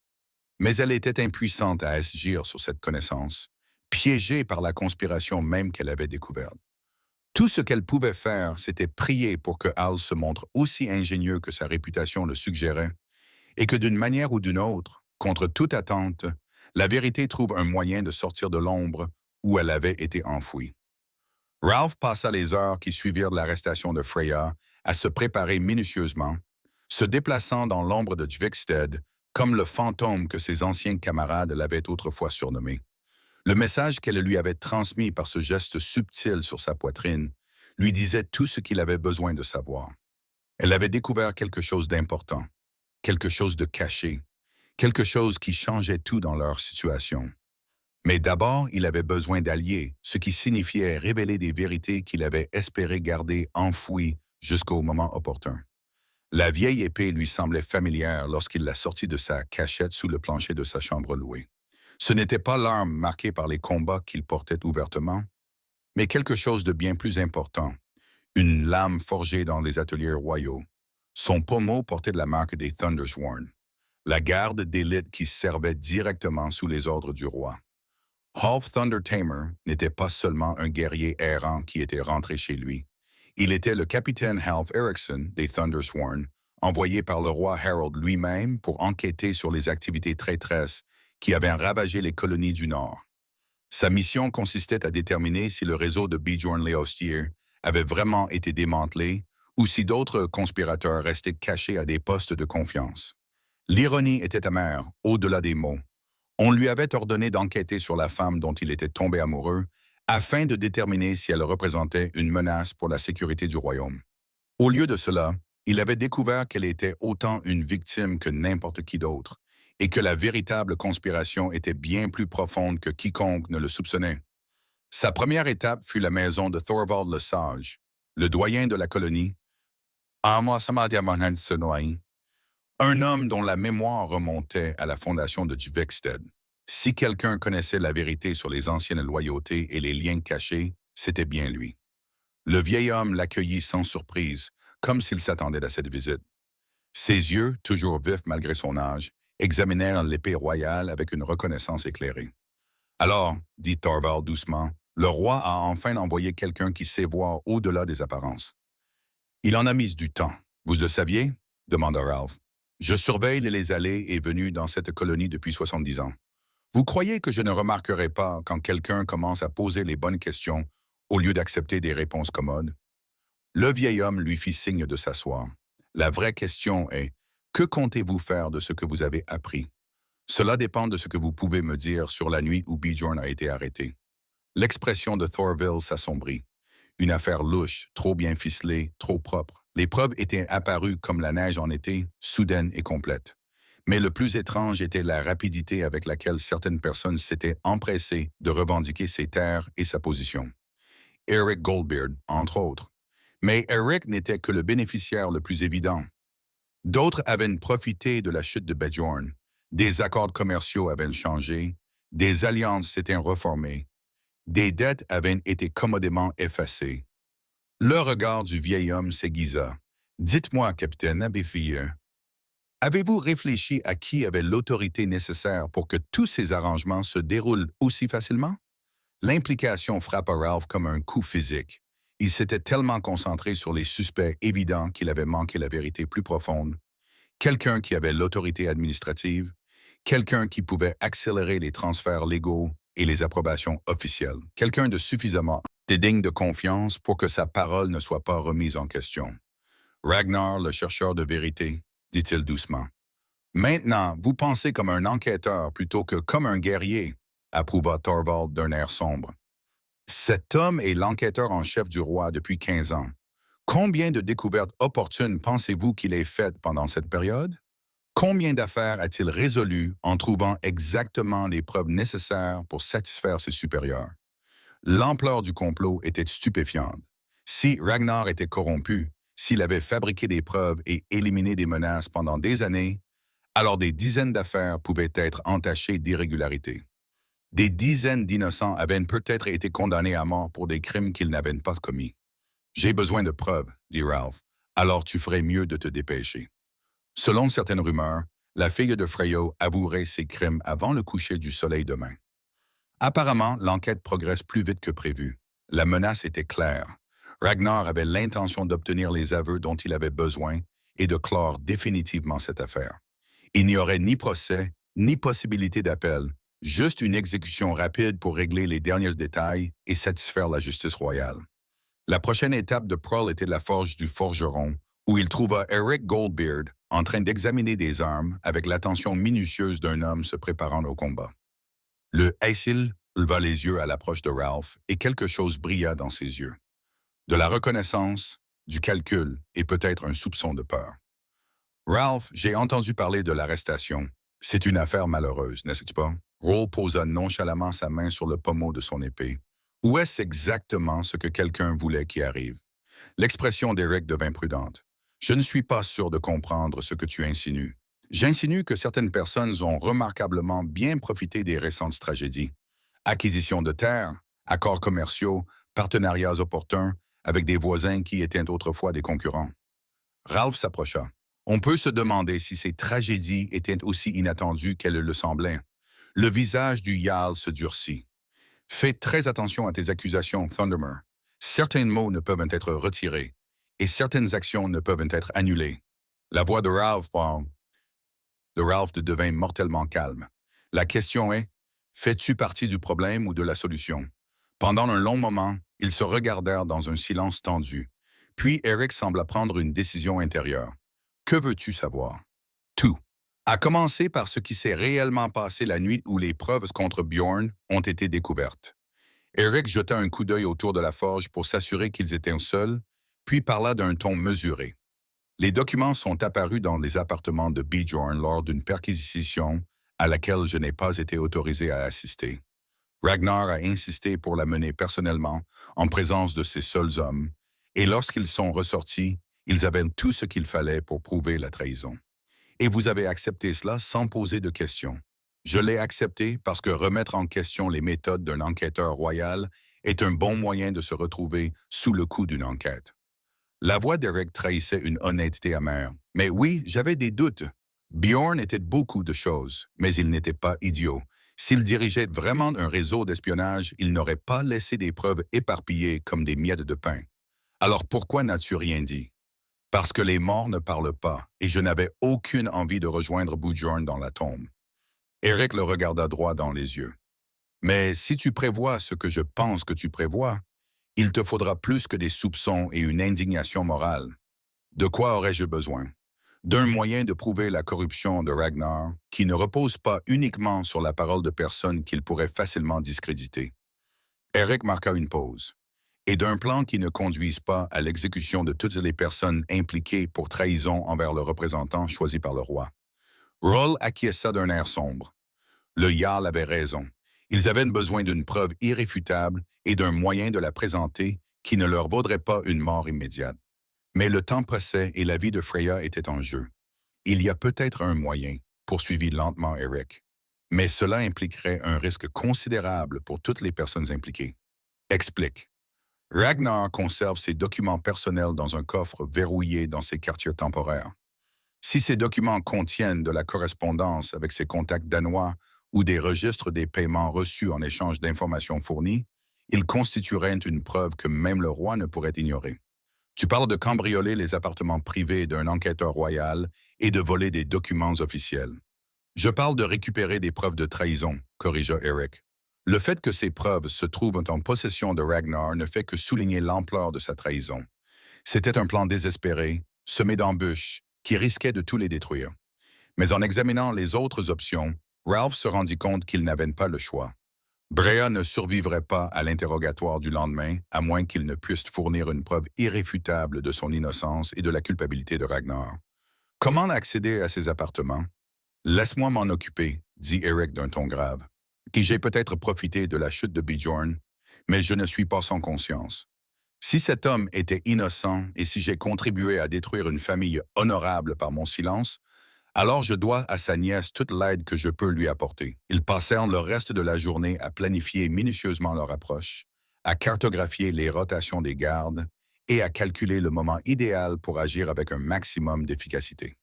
Mais elle était impuissante à agir sur cette connaissance, piégée par la conspiration même qu'elle avait découverte. Tout ce qu'elle pouvait faire, c'était prier pour que Hal se montre aussi ingénieux que sa réputation le suggérait, et que d'une manière ou d'une autre, contre toute attente, la vérité trouve un moyen de sortir de l'ombre où elle avait été enfouie. Ralph passa les heures qui suivirent l'arrestation de Freya à se préparer minutieusement, se déplaçant dans l'ombre de Dvikstead comme le fantôme que ses anciens camarades l'avaient autrefois surnommé. Le message qu'elle lui avait transmis par ce geste subtil sur sa poitrine lui disait tout ce qu'il avait besoin de savoir. Elle avait découvert quelque chose d'important, quelque chose de caché, quelque chose qui changeait tout dans leur situation. Mais d'abord, il avait besoin d'alliés, ce qui signifiait révéler des vérités qu'il avait espéré garder enfouies jusqu'au moment opportun. La vieille épée lui semblait familière lorsqu'il la sortit de sa cachette sous le plancher de sa chambre louée. Ce n'était pas l'arme marquée par les combats qu'il portait ouvertement, mais quelque chose de bien plus important, une lame forgée dans les ateliers royaux. Son pommeau portait la marque des Thundersworn, la garde d'élite qui servait directement sous les ordres du roi. Half Thunder Tamer n'était pas seulement un guerrier errant qui était rentré chez lui. Il était le capitaine Half Erickson des Thundersworn, envoyé par le roi Harold lui-même pour enquêter sur les activités traîtresses qui avaient ravagé les colonies du Nord. Sa mission consistait à déterminer si le réseau de Bjorn Leostier avait vraiment été démantelé ou si d'autres conspirateurs restaient cachés à des postes de confiance. L'ironie était amère, au-delà des mots. On lui avait ordonné d'enquêter sur la femme dont il était tombé amoureux afin de déterminer si elle représentait une menace pour la sécurité du royaume. Au lieu de cela, il avait découvert qu'elle était autant une victime que n'importe qui d'autre et que la véritable conspiration était bien plus profonde que quiconque ne le soupçonnait. Sa première étape fut la maison de Thorvald le Sage, le doyen de la colonie. Un homme dont la mémoire remontait à la fondation de Duvexted. Si quelqu'un connaissait la vérité sur les anciennes loyautés et les liens cachés, c'était bien lui. Le vieil homme l'accueillit sans surprise, comme s'il s'attendait à cette visite. Ses yeux, toujours vifs malgré son âge, examinèrent l'épée royale avec une reconnaissance éclairée. Alors, dit Thorvald doucement, le roi a enfin envoyé quelqu'un qui sait voir au-delà des apparences. Il en a mis du temps. Vous le saviez? Demanda Ralph. Je surveille les allées et venues dans cette colonie depuis 70 ans. Vous croyez que je ne remarquerai pas quand quelqu'un commence à poser les bonnes questions au lieu d'accepter des réponses commodes? Le vieil homme lui fit signe de s'asseoir. La vraie question est, que comptez-vous faire de ce que vous avez appris? Cela dépend de ce que vous pouvez me dire sur la nuit où Bjorn a été arrêté. L'expression de Thorvald s'assombrit. Une affaire louche, trop bien ficelée, trop propre. Les preuves étaient apparues comme la neige en été, soudaines et complètes. Mais le plus étrange était la rapidité avec laquelle certaines personnes s'étaient empressées de revendiquer ses terres et sa position. Eric Goldbeard, entre autres. Mais Eric n'était que le bénéficiaire le plus évident. D'autres avaient profité de la chute de Bjorn. Des accords commerciaux avaient changé, des alliances s'étaient reformées, des dettes avaient été commodément effacées. Le regard du vieil homme s'aiguisa. Dites-moi, capitaine Abbefille, avez-vous réfléchi à qui avait l'autorité nécessaire pour que tous ces arrangements se déroulent aussi facilement? L'implication frappa Ralph comme un coup physique. Il s'était tellement concentré sur les suspects évidents qu'il avait manqué la vérité plus profonde. Quelqu'un qui avait l'autorité administrative, quelqu'un qui pouvait accélérer les transferts légaux et les approbations officielles, quelqu'un de suffisamment digne de confiance pour que sa parole ne soit pas remise en question. Ragnar, le chercheur de vérité, dit-il doucement. Maintenant, vous pensez comme un enquêteur plutôt que comme un guerrier, approuva Thorvald d'un air sombre. Cet homme est l'enquêteur en chef du roi depuis 15 ans. Combien de découvertes opportunes pensez-vous qu'il ait faites pendant cette période? Combien d'affaires a-t-il résolues en trouvant exactement les preuves nécessaires pour satisfaire ses supérieurs? L'ampleur du complot était stupéfiante. Si Ragnar était corrompu, s'il avait fabriqué des preuves et éliminé des menaces pendant des années, alors des dizaines d'affaires pouvaient être entachées d'irrégularités. Des dizaines d'innocents avaient peut-être été condamnés à mort pour des crimes qu'ils n'avaient pas commis. J'ai besoin de preuves, dit Ralph. Alors tu ferais mieux de te dépêcher. Selon certaines rumeurs, la fille de Freyo avouerait ses crimes avant le coucher du soleil demain. Apparemment, l'enquête progresse plus vite que prévu. La menace était claire. Ragnar avait l'intention d'obtenir les aveux dont il avait besoin et de clore définitivement cette affaire. Il n'y aurait ni procès, ni possibilité d'appel, juste une exécution rapide pour régler les derniers détails et satisfaire la justice royale. La prochaine étape de Proll était la forge du forgeron, où il trouva Eric Goldbeard en train d'examiner des armes avec l'attention minutieuse d'un homme se préparant au combat. Le Aesil leva les yeux à l'approche de Ralph et quelque chose brilla dans ses yeux. De la reconnaissance, du calcul et peut-être un soupçon de peur. Ralph, j'ai entendu parler de l'arrestation. C'est une affaire malheureuse, n'est-ce pas? Roll posa nonchalamment sa main sur le pommeau de son épée. Où est-ce exactement ce que quelqu'un voulait qui arrive? L'expression d'Eric devint prudente. Je ne suis pas sûr de comprendre ce que tu insinues. J'insinue que certaines personnes ont remarquablement bien profité des récentes tragédies. Acquisition de terres, accords commerciaux, partenariats opportuns avec des voisins qui étaient autrefois des concurrents. Ralph s'approcha. On peut se demander si ces tragédies étaient aussi inattendues qu'elles le semblaient. Le visage du Jarl se durcit. Fais très attention à tes accusations, Thundermer. Certains mots ne peuvent être retirés, et certaines actions ne peuvent être annulées. La voix de Ralph devint mortellement calme. La question est, fais-tu partie du problème ou de la solution? Pendant un long moment, ils se regardèrent dans un silence tendu. Puis Eric sembla prendre une décision intérieure. Que veux-tu savoir? Tout. À commencer par ce qui s'est réellement passé la nuit où les preuves contre Bjorn ont été découvertes. Eric jeta un coup d'œil autour de la forge pour s'assurer qu'ils étaient seuls, puis parla d'un ton mesuré. Les documents sont apparus dans les appartements de Bjorn lors d'une perquisition à laquelle je n'ai pas été autorisé à assister. Ragnar a insisté pour la mener personnellement, en présence de ses seuls hommes, et lorsqu'ils sont ressortis, ils avaient tout ce qu'il fallait pour prouver la trahison. Et vous avez accepté cela sans poser de questions. Je l'ai accepté parce que remettre en question les méthodes d'un enquêteur royal est un bon moyen de se retrouver sous le coup d'une enquête. La voix d'Eric trahissait une honnêteté amère. Mais oui, j'avais des doutes. Bjorn était beaucoup de choses, mais il n'était pas idiot. S'il dirigeait vraiment un réseau d'espionnage, il n'aurait pas laissé des preuves éparpillées comme des miettes de pain. Alors pourquoi n'as-tu rien dit? Parce que les morts ne parlent pas, et je n'avais aucune envie de rejoindre Bjorn dans la tombe. Eric le regarda droit dans les yeux. Mais si tu prévois ce que je pense que tu prévois, il te faudra plus que des soupçons et une indignation morale. De quoi aurais-je besoin? D'un moyen de prouver la corruption de Ragnar, qui ne repose pas uniquement sur la parole de personnes qu'il pourrait facilement discréditer. Eric marqua une pause. Et d'un plan qui ne conduise pas à l'exécution de toutes les personnes impliquées pour trahison envers le représentant choisi par le roi. Roll acquiesça d'un air sombre. Le Jarl avait raison. Ils avaient besoin d'une preuve irréfutable et d'un moyen de la présenter qui ne leur vaudrait pas une mort immédiate. Mais le temps pressait et la vie de Freya était en jeu. Il y a peut-être un moyen, poursuivit lentement Eric. Mais cela impliquerait un risque considérable pour toutes les personnes impliquées. Explique. Ragnar conserve ses documents personnels dans un coffre verrouillé dans ses quartiers temporaires. Si ces documents contiennent de la correspondance avec ses contacts danois ou des registres des paiements reçus en échange d'informations fournies, ils constitueraient une preuve que même le roi ne pourrait ignorer. Tu parles de cambrioler les appartements privés d'un enquêteur royal et de voler des documents officiels. Je parle de récupérer des preuves de trahison, corrigea Eric. Le fait que ces preuves se trouvent en possession de Ragnar ne fait que souligner l'ampleur de sa trahison. C'était un plan désespéré, semé d'embûches, qui risquait de tout les détruire. Mais en examinant les autres options, Ralph se rendit compte qu'il n'avait pas le choix. Brea ne survivrait pas à l'interrogatoire du lendemain, à moins qu'il ne puisse fournir une preuve irréfutable de son innocence et de la culpabilité de Ragnar. Comment accéder à ces appartements? Laisse-moi m'en occuper, dit Eric d'un ton grave. Qui j'ai peut-être profité de la chute de Bjorn, mais je ne suis pas sans conscience. Si cet homme était innocent et si j'ai contribué à détruire une famille honorable par mon silence, alors je dois à sa nièce toute l'aide que je peux lui apporter. Ils passèrent le reste de la journée à planifier minutieusement leur approche, à cartographier les rotations des gardes et à calculer le moment idéal pour agir avec un maximum d'efficacité.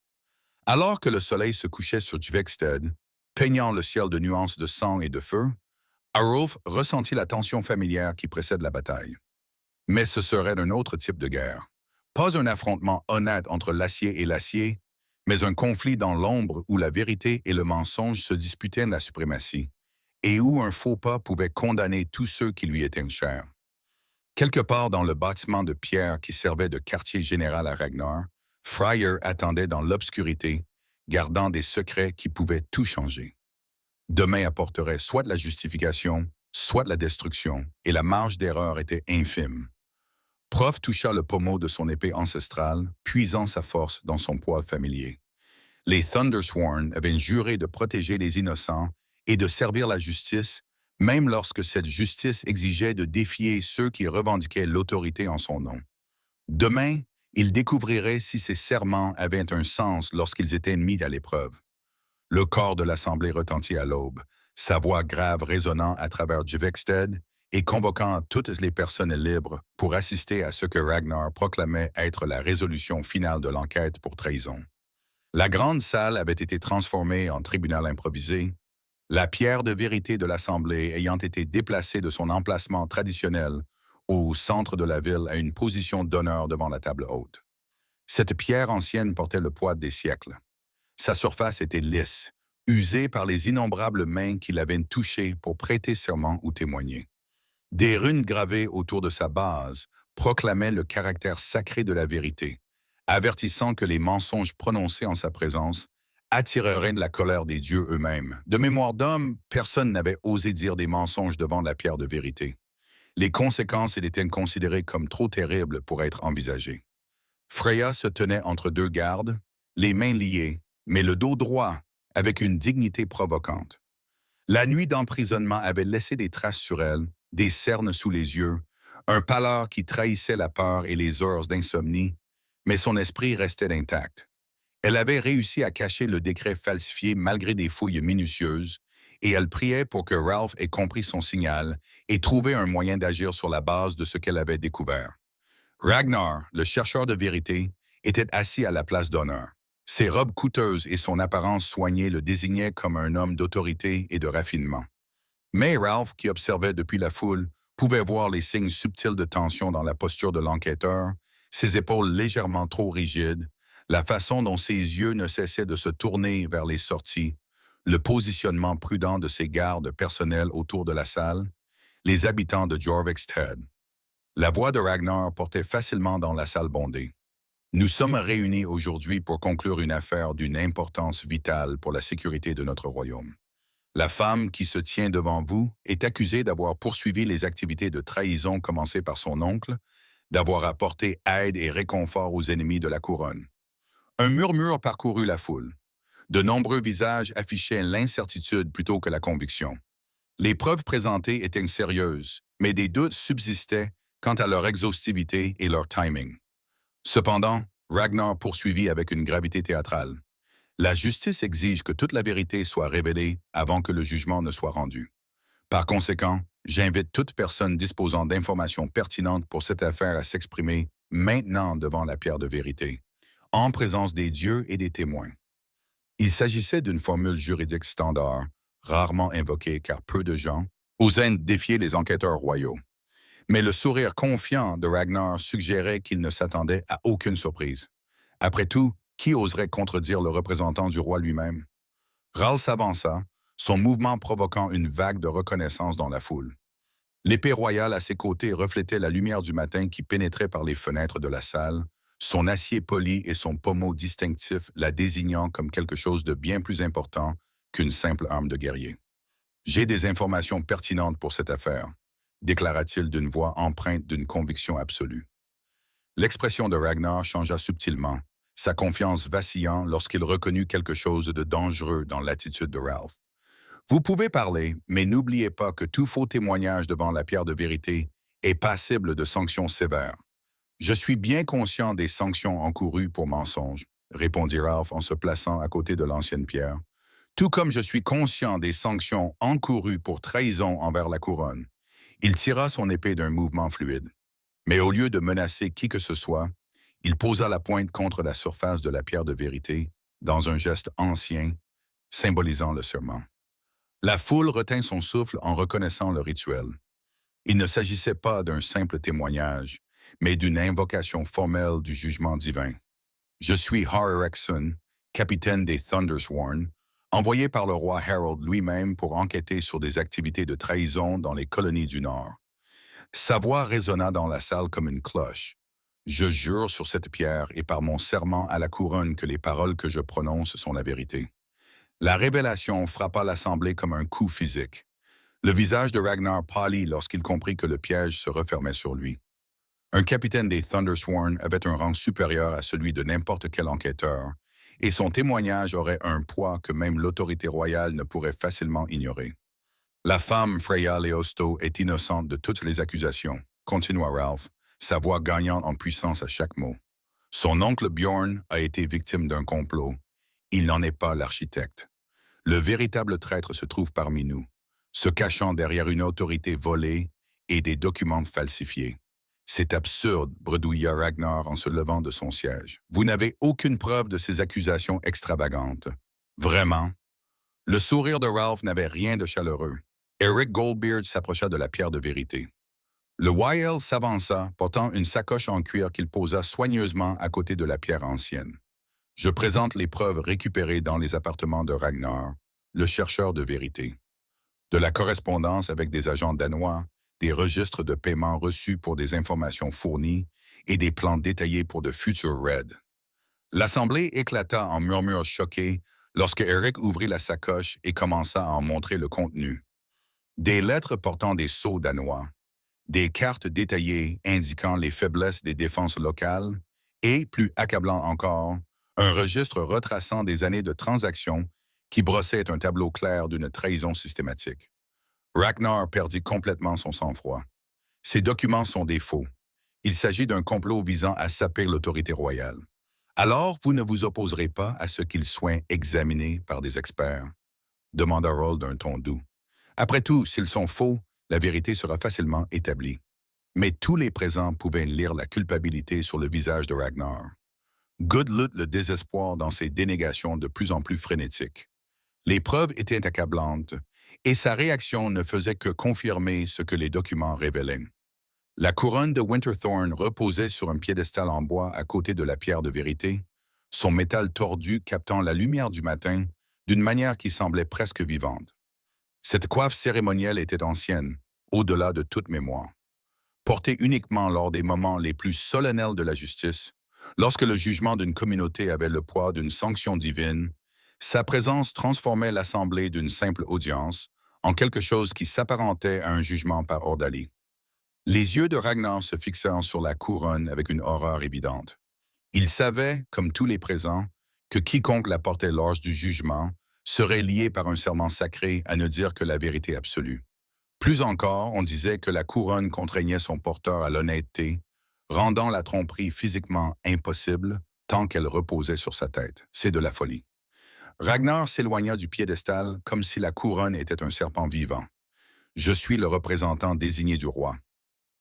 Alors que le soleil se couchait sur Tvegstead, peignant le ciel de nuances de sang et de feu, Arulf ressentit la tension familière qui précède la bataille. Mais ce serait un autre type de guerre. Pas un affrontement honnête entre l'acier et l'acier, mais un conflit dans l'ombre où la vérité et le mensonge se disputaient la suprématie, et où un faux pas pouvait condamner tous ceux qui lui étaient chers. Quelque part dans le bâtiment de pierre qui servait de quartier général à Ragnar, Fryer attendait dans l'obscurité, gardant des secrets qui pouvaient tout changer. Demain apporterait soit la justification, soit la destruction, et la marge d'erreur était infime. Prof toucha le pommeau de son épée ancestrale, puisant sa force dans son poids familier. Les Thundersworn avaient juré de protéger les innocents et de servir la justice, même lorsque cette justice exigeait de défier ceux qui revendiquaient l'autorité en son nom. Demain, Il découvrirait si ses serments avaient un sens lorsqu'ils étaient mis à l'épreuve. Le corps de l'Assemblée retentit à l'aube, sa voix grave résonnant à travers Juvekstead et convoquant toutes les personnes libres pour assister à ce que Ragnar proclamait être la résolution finale de l'enquête pour trahison. La grande salle avait été transformée en tribunal improvisé, la pierre de vérité de l'Assemblée ayant été déplacée de son emplacement traditionnel au centre de la ville à une position d'honneur devant la table haute. Cette pierre ancienne portait le poids des siècles. Sa surface était lisse, usée par les innombrables mains qui l'avaient touchée pour prêter serment ou témoigner. Des runes gravées autour de sa base proclamaient le caractère sacré de la vérité, avertissant que les mensonges prononcés en sa présence attireraient de la colère des dieux eux-mêmes. De mémoire d'homme, personne n'avait osé dire des mensonges devant la pierre de vérité. Les conséquences étaient considérées comme trop terribles pour être envisagées. Freya se tenait entre deux gardes, les mains liées, mais le dos droit, avec une dignité provocante. La nuit d'emprisonnement avait laissé des traces sur elle, des cernes sous les yeux, un pâleur qui trahissait la peur et les heures d'insomnie, mais son esprit restait intact. Elle avait réussi à cacher le décret falsifié malgré des fouilles minutieuses, et elle priait pour que Ralph ait compris son signal et trouvé un moyen d'agir sur la base de ce qu'elle avait découvert. Ragnar, le chercheur de vérité, était assis à la place d'honneur. Ses robes coûteuses et son apparence soignée le désignaient comme un homme d'autorité et de raffinement. Mais Ralph, qui observait depuis la foule, pouvait voir les signes subtils de tension dans la posture de l'enquêteur, ses épaules légèrement trop rigides, la façon dont ses yeux ne cessaient de se tourner vers les sorties, le positionnement prudent de ses gardes personnels autour de la salle, les habitants de Jorvikstead. La voix de Ragnar portait facilement dans la salle bondée. Nous sommes réunis aujourd'hui pour conclure une affaire d'une importance vitale pour la sécurité de notre royaume. La femme qui se tient devant vous est accusée d'avoir poursuivi les activités de trahison commencées par son oncle, d'avoir apporté aide et réconfort aux ennemis de la couronne. Un murmure parcourut la foule. De nombreux visages affichaient l'incertitude plutôt que la conviction. Les preuves présentées étaient sérieuses, mais des doutes subsistaient quant à leur exhaustivité et leur timing. Cependant, Ragnar poursuivit avec une gravité théâtrale. La justice exige que toute la vérité soit révélée avant que le jugement ne soit rendu. Par conséquent, j'invite toute personne disposant d'informations pertinentes pour cette affaire à s'exprimer maintenant devant la pierre de vérité, en présence des dieux et des témoins. Il s'agissait d'une formule juridique standard, rarement invoquée car peu de gens osaient défier les enquêteurs royaux. Mais le sourire confiant de Ragnar suggérait qu'il ne s'attendait à aucune surprise. Après tout, qui oserait contredire le représentant du roi lui-même? Ralph s'avança, son mouvement provoquant une vague de reconnaissance dans la foule. L'épée royale à ses côtés reflétait la lumière du matin qui pénétrait par les fenêtres de la salle, son acier poli et son pommeau distinctif la désignant comme quelque chose de bien plus important qu'une simple arme de guerrier. J'ai des informations pertinentes pour cette affaire, déclara-t-il d'une voix empreinte d'une conviction absolue. L'expression de Ragnar changea subtilement, sa confiance vacillant lorsqu'il reconnut quelque chose de dangereux dans l'attitude de Ralph. Vous pouvez parler, mais n'oubliez pas que tout faux témoignage devant la pierre de vérité est passible de sanctions sévères. Je suis bien conscient des sanctions encourues pour mensonge, répondit Ralph en se plaçant à côté de l'ancienne pierre, tout comme je suis conscient des sanctions encourues pour trahison envers la couronne. Il tira son épée d'un mouvement fluide. Mais au lieu de menacer qui que ce soit, il posa la pointe contre la surface de la pierre de vérité, dans un geste ancien, symbolisant le serment. La foule retint son souffle en reconnaissant le rituel. Il ne s'agissait pas d'un simple témoignage, mais d'une invocation formelle du jugement divin. Je suis Har Erexon, capitaine des Thundersworn, envoyé par le roi Harold lui-même pour enquêter sur des activités de trahison dans les colonies du Nord. Sa voix résonna dans la salle comme une cloche. Je jure sur cette pierre et par mon serment à la couronne que les paroles que je prononce sont la vérité. La révélation frappa l'assemblée comme un coup physique. Le visage de Ragnar pâlit lorsqu'il comprit que le piège se refermait sur lui. Un capitaine des Thundersworn avait un rang supérieur à celui de n'importe quel enquêteur, et son témoignage aurait un poids que même l'autorité royale ne pourrait facilement ignorer. La femme Freya Leosto est innocente de toutes les accusations, continua Ralph, sa voix gagnant en puissance à chaque mot. Son oncle Bjorn a été victime d'un complot. Il n'en est pas l'architecte. Le véritable traître se trouve parmi nous, se cachant derrière une autorité volée et des documents falsifiés. C'est absurde, bredouilla Ragnar en se levant de son siège. Vous n'avez aucune preuve de ces accusations extravagantes. Vraiment? Le sourire de Ralph n'avait rien de chaleureux. Eric Goldbeard s'approcha de la pierre de vérité. Le YL s'avança, portant une sacoche en cuir qu'il posa soigneusement à côté de la pierre ancienne. Je présente les preuves récupérées dans les appartements de Ragnar, le chercheur de vérité. De la correspondance avec des agents danois, des registres de paiement reçus pour des informations fournies et des plans détaillés pour de futurs raids. L'assemblée éclata en murmures choqués lorsque Eric ouvrit la sacoche et commença à en montrer le contenu. Des lettres portant des sceaux danois, des cartes détaillées indiquant les faiblesses des défenses locales et, plus accablant encore, un registre retraçant des années de transactions qui brossait un tableau clair d'une trahison systématique. Ragnar perdit complètement son sang-froid. Ces documents sont des faux. Il s'agit d'un complot visant à saper l'autorité royale. Alors, vous ne vous opposerez pas à ce qu'ils soient examinés par des experts? Demanda Roll d'un ton doux. Après tout, s'ils sont faux, la vérité sera facilement établie. Mais tous les présents pouvaient lire la culpabilité sur le visage de Ragnar. Good lutte le désespoir dans ses dénégations de plus en plus frénétiques. Les preuves étaient accablantes, et sa réaction ne faisait que confirmer ce que les documents révélaient. La couronne de Winterthorn reposait sur un piédestal en bois à côté de la pierre de vérité, son métal tordu captant la lumière du matin d'une manière qui semblait presque vivante. Cette coiffe cérémonielle était ancienne, au-delà de toute mémoire. Portée uniquement lors des moments les plus solennels de la justice, lorsque le jugement d'une communauté avait le poids d'une sanction divine, sa présence transformait l'assemblée d'une simple audience en quelque chose qui s'apparentait à un jugement par ordalie. Les yeux de Ragnar se fixèrent sur la couronne avec une horreur évidente. Il savait, comme tous les présents, que quiconque la portait lors du jugement serait lié par un serment sacré à ne dire que la vérité absolue. Plus encore, on disait que la couronne contraignait son porteur à l'honnêteté, rendant la tromperie physiquement impossible tant qu'elle reposait sur sa tête. C'est de la folie. Ragnar s'éloigna du piédestal comme si la couronne était un serpent vivant. « Je suis le représentant désigné du roi.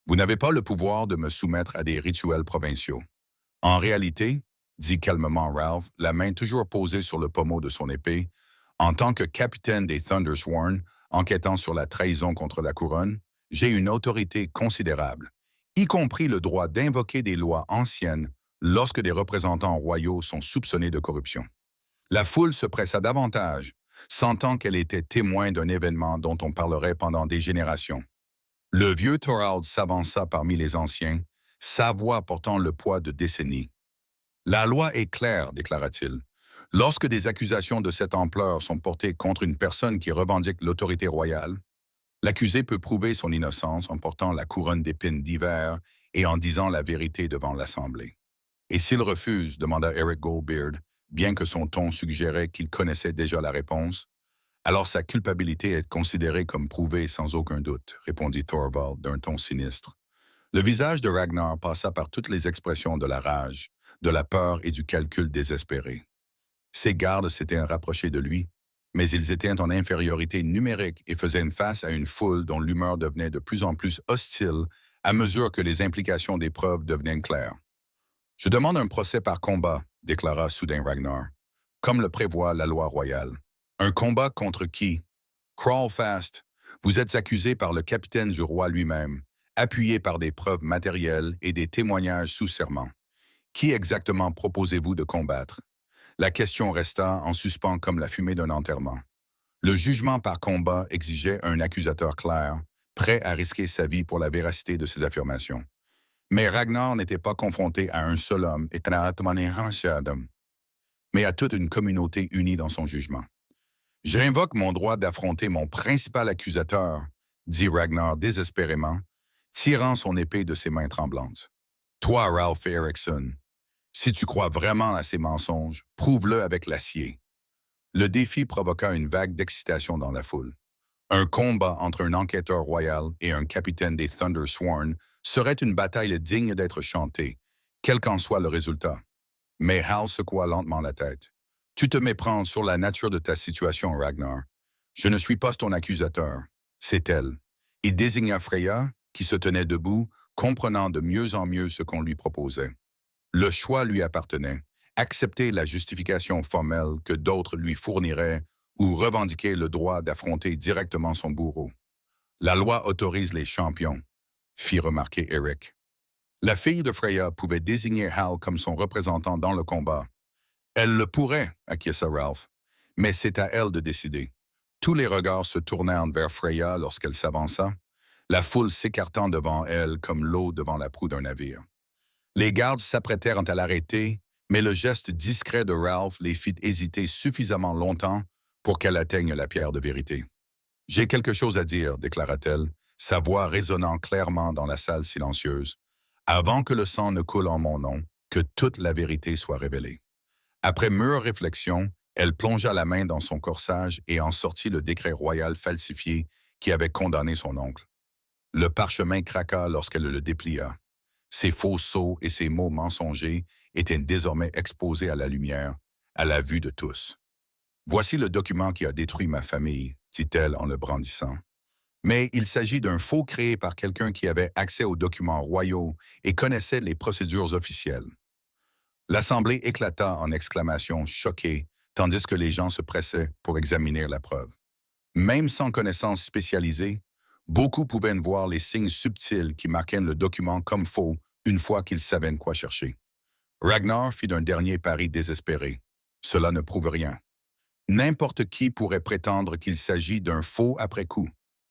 Vous n'avez pas le pouvoir de me soumettre à des rituels provinciaux. En réalité, dit calmement Ralph, la main toujours posée sur le pommeau de son épée, en tant que capitaine des Thundersworn, enquêtant sur la trahison contre la couronne, j'ai une autorité considérable, y compris le droit d'invoquer des lois anciennes lorsque des représentants royaux sont soupçonnés de corruption. La foule se pressa davantage, sentant qu'elle était témoin d'un événement dont on parlerait pendant des générations. Le vieux Thorald s'avança parmi les anciens, sa voix portant le poids de décennies. « La loi est claire, déclara-t-il. Lorsque des accusations de cette ampleur sont portées contre une personne qui revendique l'autorité royale, l'accusé peut prouver son innocence en portant la couronne d'épines d'hiver et en disant la vérité devant l'Assemblée. Et s'il refuse, demanda Eric Goldbeard, bien que son ton suggérait qu'il connaissait déjà la réponse, alors sa culpabilité est considérée comme prouvée sans aucun doute, répondit Thorvald d'un ton sinistre. Le visage de Ragnar passa par toutes les expressions de la rage, de la peur et du calcul désespéré. Ses gardes s'étaient rapprochés de lui, mais ils étaient en infériorité numérique et faisaient face à une foule dont l'humeur devenait de plus en plus hostile à mesure que les implications des preuves devenaient claires. « Je demande un procès par combat, déclara soudain Ragnar, comme le prévoit la loi royale. Un combat contre qui? Crawlfast, vous êtes accusé par le capitaine du roi lui-même, appuyé par des preuves matérielles et des témoignages sous serment. Qui exactement proposez-vous de combattre? La question resta en suspens comme la fumée d'un enterrement. Le jugement par combat exigeait un accusateur clair, prêt à risquer sa vie pour la véracité de ses affirmations. Mais Ragnar n'était pas confronté à un seul homme, mais à toute une communauté unie dans son jugement. « J'invoque mon droit d'affronter mon principal accusateur, dit Ragnar désespérément, tirant son épée de ses mains tremblantes. Toi, Ralph Erickson, si tu crois vraiment à ces mensonges, prouve-le avec l'acier. » Le défi provoqua une vague d'excitation dans la foule. Un combat entre un enquêteur royal et un capitaine des Thundersworn serait une bataille digne d'être chantée, quel qu'en soit le résultat. Mais Hal secoua lentement la tête. Tu te méprends sur la nature de ta situation, Ragnar. Je ne suis pas ton accusateur. C'est elle. Il désigna Freya, qui se tenait debout, comprenant de mieux en mieux ce qu'on lui proposait. Le choix lui appartenait. Accepter la justification formelle que d'autres lui fourniraient ou revendiquer le droit d'affronter directement son bourreau. La loi autorise les champions, fit remarquer Eric. La fille de Freya pouvait désigner Hal comme son représentant dans le combat. Elle le pourrait, acquiesça Ralph, mais c'est à elle de décider. Tous les regards se tournèrent vers Freya lorsqu'elle s'avança, la foule s'écartant devant elle comme l'eau devant la proue d'un navire. Les gardes s'apprêtèrent à l'arrêter, mais le geste discret de Ralph les fit hésiter suffisamment longtemps pour qu'elle atteigne la pierre de vérité. « J'ai quelque chose à dire », déclara-t-elle, sa voix résonnant clairement dans la salle silencieuse, « avant que le sang ne coule en mon nom, que toute la vérité soit révélée. » Après mûre réflexion, elle plongea la main dans son corsage et en sortit le décret royal falsifié qui avait condamné son oncle. Le parchemin craqua lorsqu'elle le déplia. Ses faux sceaux et ses mots mensongers étaient désormais exposés à la lumière, à la vue de tous. « Voici le document qui a détruit ma famille », dit-elle en le brandissant. Mais il s'agit d'un faux créé par quelqu'un qui avait accès aux documents royaux et connaissait les procédures officielles. L'Assemblée éclata en exclamations choquées, tandis que les gens se pressaient pour examiner la preuve. Même sans connaissance spécialisée, beaucoup pouvaient voir les signes subtils qui marquaient le document comme faux une fois qu'ils savaient quoi chercher. Ragnar fit un dernier pari désespéré. Cela ne prouve rien. N'importe qui pourrait prétendre qu'il s'agit d'un faux après coup.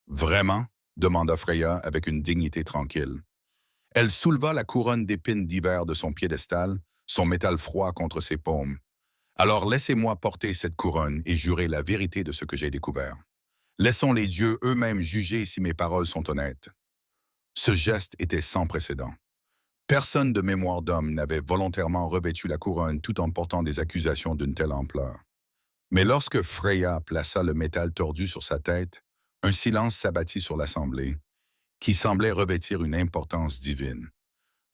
Vraiment? Demanda Freya avec une dignité tranquille. Elle souleva la couronne d'épines d'hiver de son piédestal, son métal froid contre ses paumes. Alors laissez-moi porter cette couronne et jurer la vérité de ce que j'ai découvert. Laissons les dieux eux-mêmes juger si mes paroles sont honnêtes. Ce geste était sans précédent. Personne de mémoire d'homme n'avait volontairement revêtu la couronne tout en portant des accusations d'une telle ampleur. Mais lorsque Freya plaça le métal tordu sur sa tête, un silence s'abattit sur l'assemblée, qui semblait revêtir une importance divine.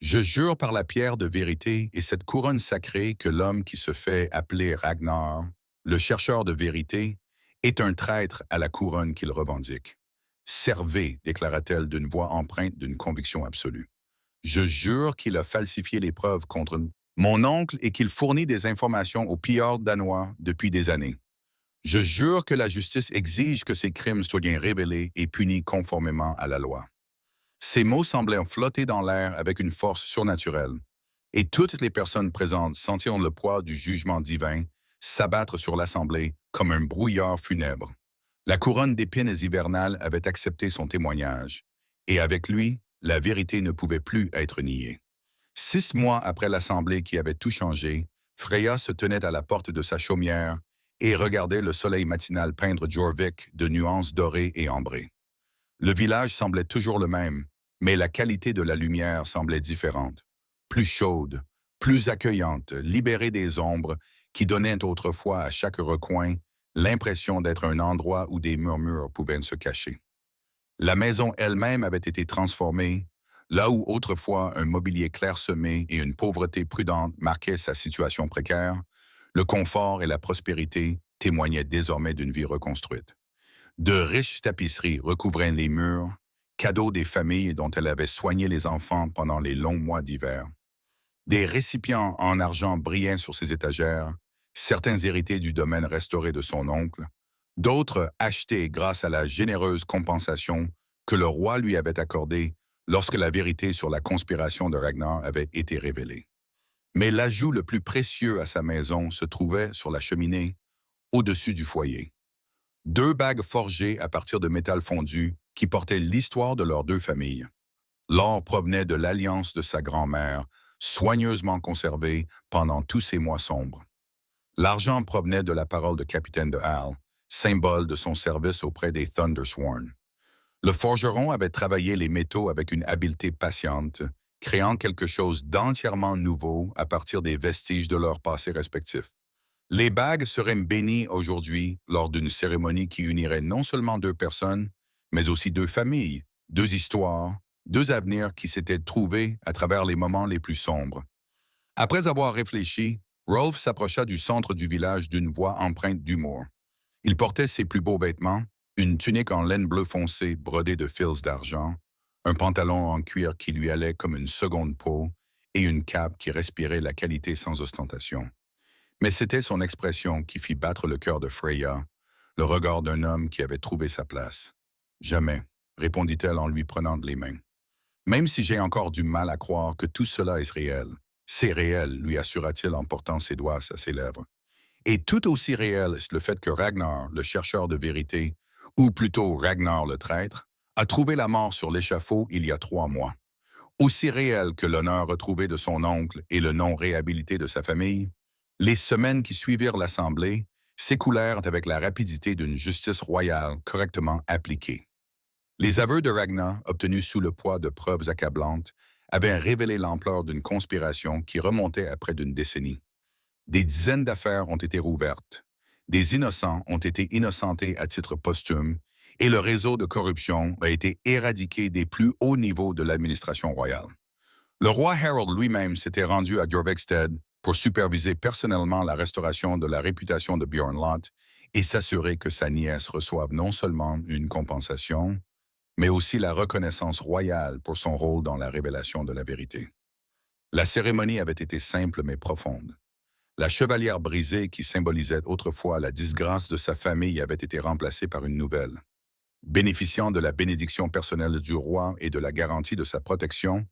Je jure par la pierre de vérité et cette couronne sacrée que l'homme qui se fait appeler Ragnar, le chercheur de vérité, est un traître à la couronne qu'il revendique. Servez, déclara-t-elle d'une voix empreinte d'une conviction absolue. Je jure qu'il a falsifié les preuves contre mon oncle et qu'il fournit des informations aux pillards danois depuis des années. Je jure que la justice exige que ces crimes soient bien révélés et punis conformément à la loi. Ces mots semblaient flotter dans l'air avec une force surnaturelle, et toutes les personnes présentes sentirent le poids du jugement divin s'abattre sur l'assemblée comme un brouillard funèbre. La couronne d'épines hivernales avait accepté son témoignage, et avec lui, la vérité ne pouvait plus être niée. 6 mois après l'assemblée qui avait tout changé, Freya se tenait à la porte de sa chaumière et regardait le soleil matinal peindre Jorvik de nuances dorées et ambrées. Le village semblait toujours le même, mais la qualité de la lumière semblait différente. Plus chaude, plus accueillante, libérée des ombres qui donnaient autrefois à chaque recoin l'impression d'être un endroit où des murmures pouvaient se cacher. La maison elle-même avait été transformée, là où autrefois un mobilier clairsemé et une pauvreté prudente marquaient sa situation précaire, le confort et la prospérité témoignaient désormais d'une vie reconstruite. De riches tapisseries recouvraient les murs, cadeaux des familles dont elle avait soigné les enfants pendant les longs mois d'hiver. Des récipients en argent brillaient sur ses étagères, certains hérités du domaine restauré de son oncle, d'autres achetés grâce à la généreuse compensation que le roi lui avait accordée lorsque la vérité sur la conspiration de Ragnar avait été révélée. Mais l'ajout le plus précieux à sa maison se trouvait sur la cheminée, au-dessus du foyer. 2 bagues forgées à partir de métal fondu qui portaient l'histoire de leurs 2 familles. L'or provenait de l'alliance de sa grand-mère, soigneusement conservée pendant tous ces mois sombres. L'argent provenait de la parole de capitaine de Hal, symbole de son service auprès des Thundersworn. Le forgeron avait travaillé les métaux avec une habileté patiente, créant quelque chose d'entièrement nouveau à partir des vestiges de leur passé respectif. Les bagues seraient bénies aujourd'hui lors d'une cérémonie qui unirait non seulement 2 personnes, mais aussi 2 familles, 2 histoires, 2 avenirs qui s'étaient trouvés à travers les moments les plus sombres. Après avoir réfléchi, Rolf s'approcha du centre du village d'une voix empreinte d'humour. Il portait ses plus beaux vêtements, une tunique en laine bleu foncé brodée de fils d'argent, un pantalon en cuir qui lui allait comme une seconde peau et une cape qui respirait la qualité sans ostentation. Mais c'était son expression qui fit battre le cœur de Freya, le regard d'un homme qui avait trouvé sa place. Jamais, répondit-elle en lui prenant les mains. Même si j'ai encore du mal à croire que tout cela est réel. C'est réel, lui assura-t-il en portant ses doigts à ses lèvres. Et tout aussi réel est le fait que Ragnar, le chercheur de vérité, ou plutôt Ragnar le traître, a trouvé la mort sur l'échafaud il y a 3 mois. Aussi réel que l'honneur retrouvé de son oncle et le nom réhabilité de sa famille, les semaines qui suivirent l'Assemblée s'écoulèrent avec la rapidité d'une justice royale correctement appliquée. Les aveux de Ragnar, obtenus sous le poids de preuves accablantes, avaient révélé l'ampleur d'une conspiration qui remontait à près d'une décennie. Des dizaines d'affaires ont été rouvertes. Des innocents ont été innocentés à titre posthume et le réseau de corruption a été éradiqué des plus hauts niveaux de l'administration royale. Le roi Harold lui-même s'était rendu à Jorvekstead pour superviser personnellement la restauration de la réputation de Bjorn Lot et s'assurer que sa nièce reçoive non seulement une compensation, mais aussi la reconnaissance royale pour son rôle dans la révélation de la vérité. La cérémonie avait été simple mais profonde. La chevalière brisée qui symbolisait autrefois la disgrâce de sa famille avait été remplacée par une nouvelle. Bénéficiant de la bénédiction personnelle du roi et de la garantie de sa protection,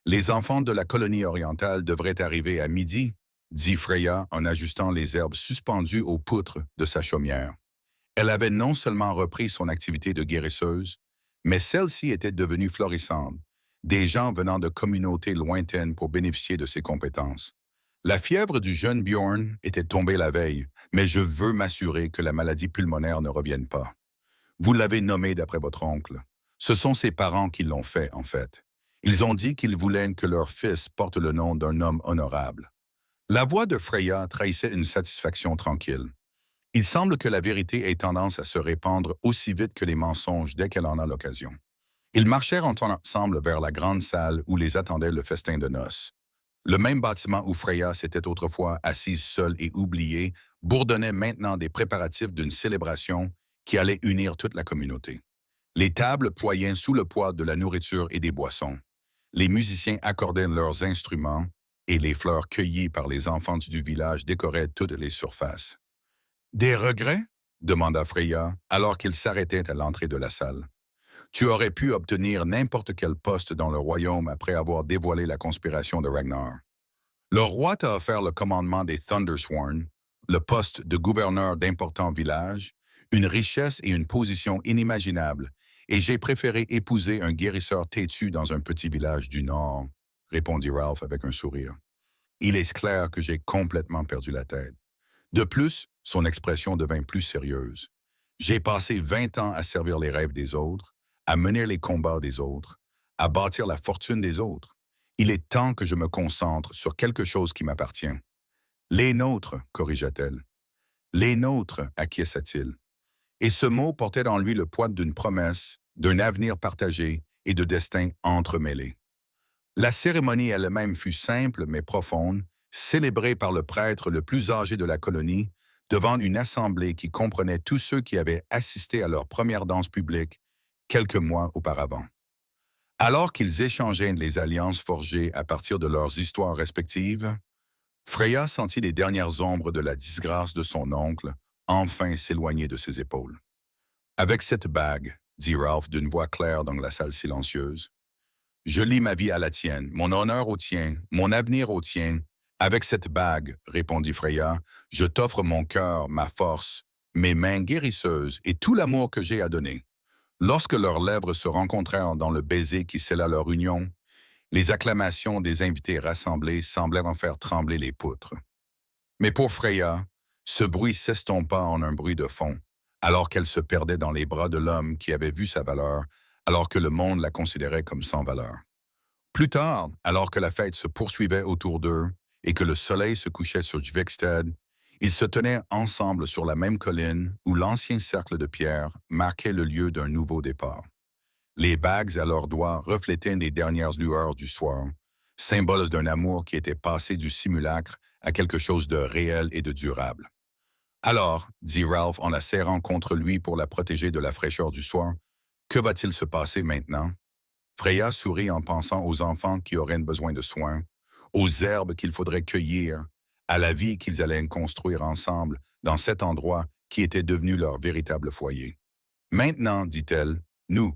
les enfants de la colonie orientale devraient arriver à midi, dit Freya en ajustant les herbes suspendues aux poutres de sa chaumière. Elle avait non seulement repris son activité de guérisseuse, mais celle-ci était devenue florissante, des gens venant de communautés lointaines pour bénéficier de ses compétences. La fièvre du jeune Bjorn était tombée la veille, mais je veux m'assurer que la maladie pulmonaire ne revienne pas. Vous l'avez nommé d'après votre oncle. Ce sont ses parents qui l'ont fait, en fait. Ils ont dit qu'ils voulaient que leur fils porte le nom d'un homme honorable. La voix de Freya trahissait une satisfaction tranquille. Il semble que la vérité ait tendance à se répandre aussi vite que les mensonges dès qu'elle en a l'occasion. Ils marchèrent ensemble vers la grande salle où les attendait le festin de noces. Le même bâtiment où Freya s'était autrefois assise seule et oubliée bourdonnait maintenant des préparatifs d'une célébration qui allait unir toute la communauté. Les tables ployaient sous le poids de la nourriture et des boissons. Les musiciens accordaient leurs instruments et les fleurs cueillies par les enfants du village décoraient toutes les surfaces. Des regrets? Demanda Freya, alors qu'il s'arrêtait à l'entrée de la salle. Tu aurais pu obtenir n'importe quel poste dans le royaume après avoir dévoilé la conspiration de Ragnar. Le roi t'a offert le commandement des Thundersworn, le poste de gouverneur d'importants villages, une richesse et une position inimaginables, et j'ai préféré épouser un guérisseur têtu dans un petit village du Nord, répondit Ralph avec un sourire. Il est clair que j'ai complètement perdu la tête. De plus, son expression devint plus sérieuse. J'ai passé 20 ans à servir les rêves des autres, à mener les combats des autres, à bâtir la fortune des autres. Il est temps que je me concentre sur quelque chose qui m'appartient. Les nôtres, corrigea-t-elle. Les nôtres, acquiesça-t-il. Et ce mot portait en lui le poids d'une promesse, d'un avenir partagé et de destin entremêlés. La cérémonie elle-même fut simple mais profonde, célébrée par le prêtre le plus âgé de la colonie, devant une assemblée qui comprenait tous ceux qui avaient assisté à leur première danse publique quelques mois auparavant. Alors qu'ils échangeaient les alliances forgées à partir de leurs histoires respectives, Freya sentit les dernières ombres de la disgrâce de son oncle enfin s'éloigner de ses épaules. Avec cette bague, dit Ralph d'une voix claire dans la salle silencieuse, je lie ma vie à la tienne, mon honneur au tien, mon avenir au tien. Avec cette bague, répondit Freya, je t'offre mon cœur, ma force, mes mains guérisseuses et tout l'amour que j'ai à donner. Lorsque leurs lèvres se rencontrèrent dans le baiser qui scella leur union, les acclamations des invités rassemblés semblèrent en faire trembler les poutres. Mais pour Freya, ce bruit s'estompa en un bruit de fond, alors qu'elle se perdait dans les bras de l'homme qui avait vu sa valeur, alors que le monde la considérait comme sans valeur. Plus tard, alors que la fête se poursuivait autour d'eux et que le soleil se couchait sur Jvikstad, ils se tenaient ensemble sur la même colline où l'ancien cercle de pierre marquait le lieu d'un nouveau départ. Les bagues à leurs doigts reflétaient les dernières lueurs du soir, symbole d'un amour qui était passé du simulacre à quelque chose de réel et de durable. Alors, dit Ralph en la serrant contre lui pour la protéger de la fraîcheur du soir, que va-t-il se passer maintenant? Freya sourit en pensant aux enfants qui auraient besoin de soins, aux herbes qu'il faudrait cueillir, à la vie qu'ils allaient construire ensemble dans cet endroit qui était devenu leur véritable foyer. Maintenant, dit-elle, nous,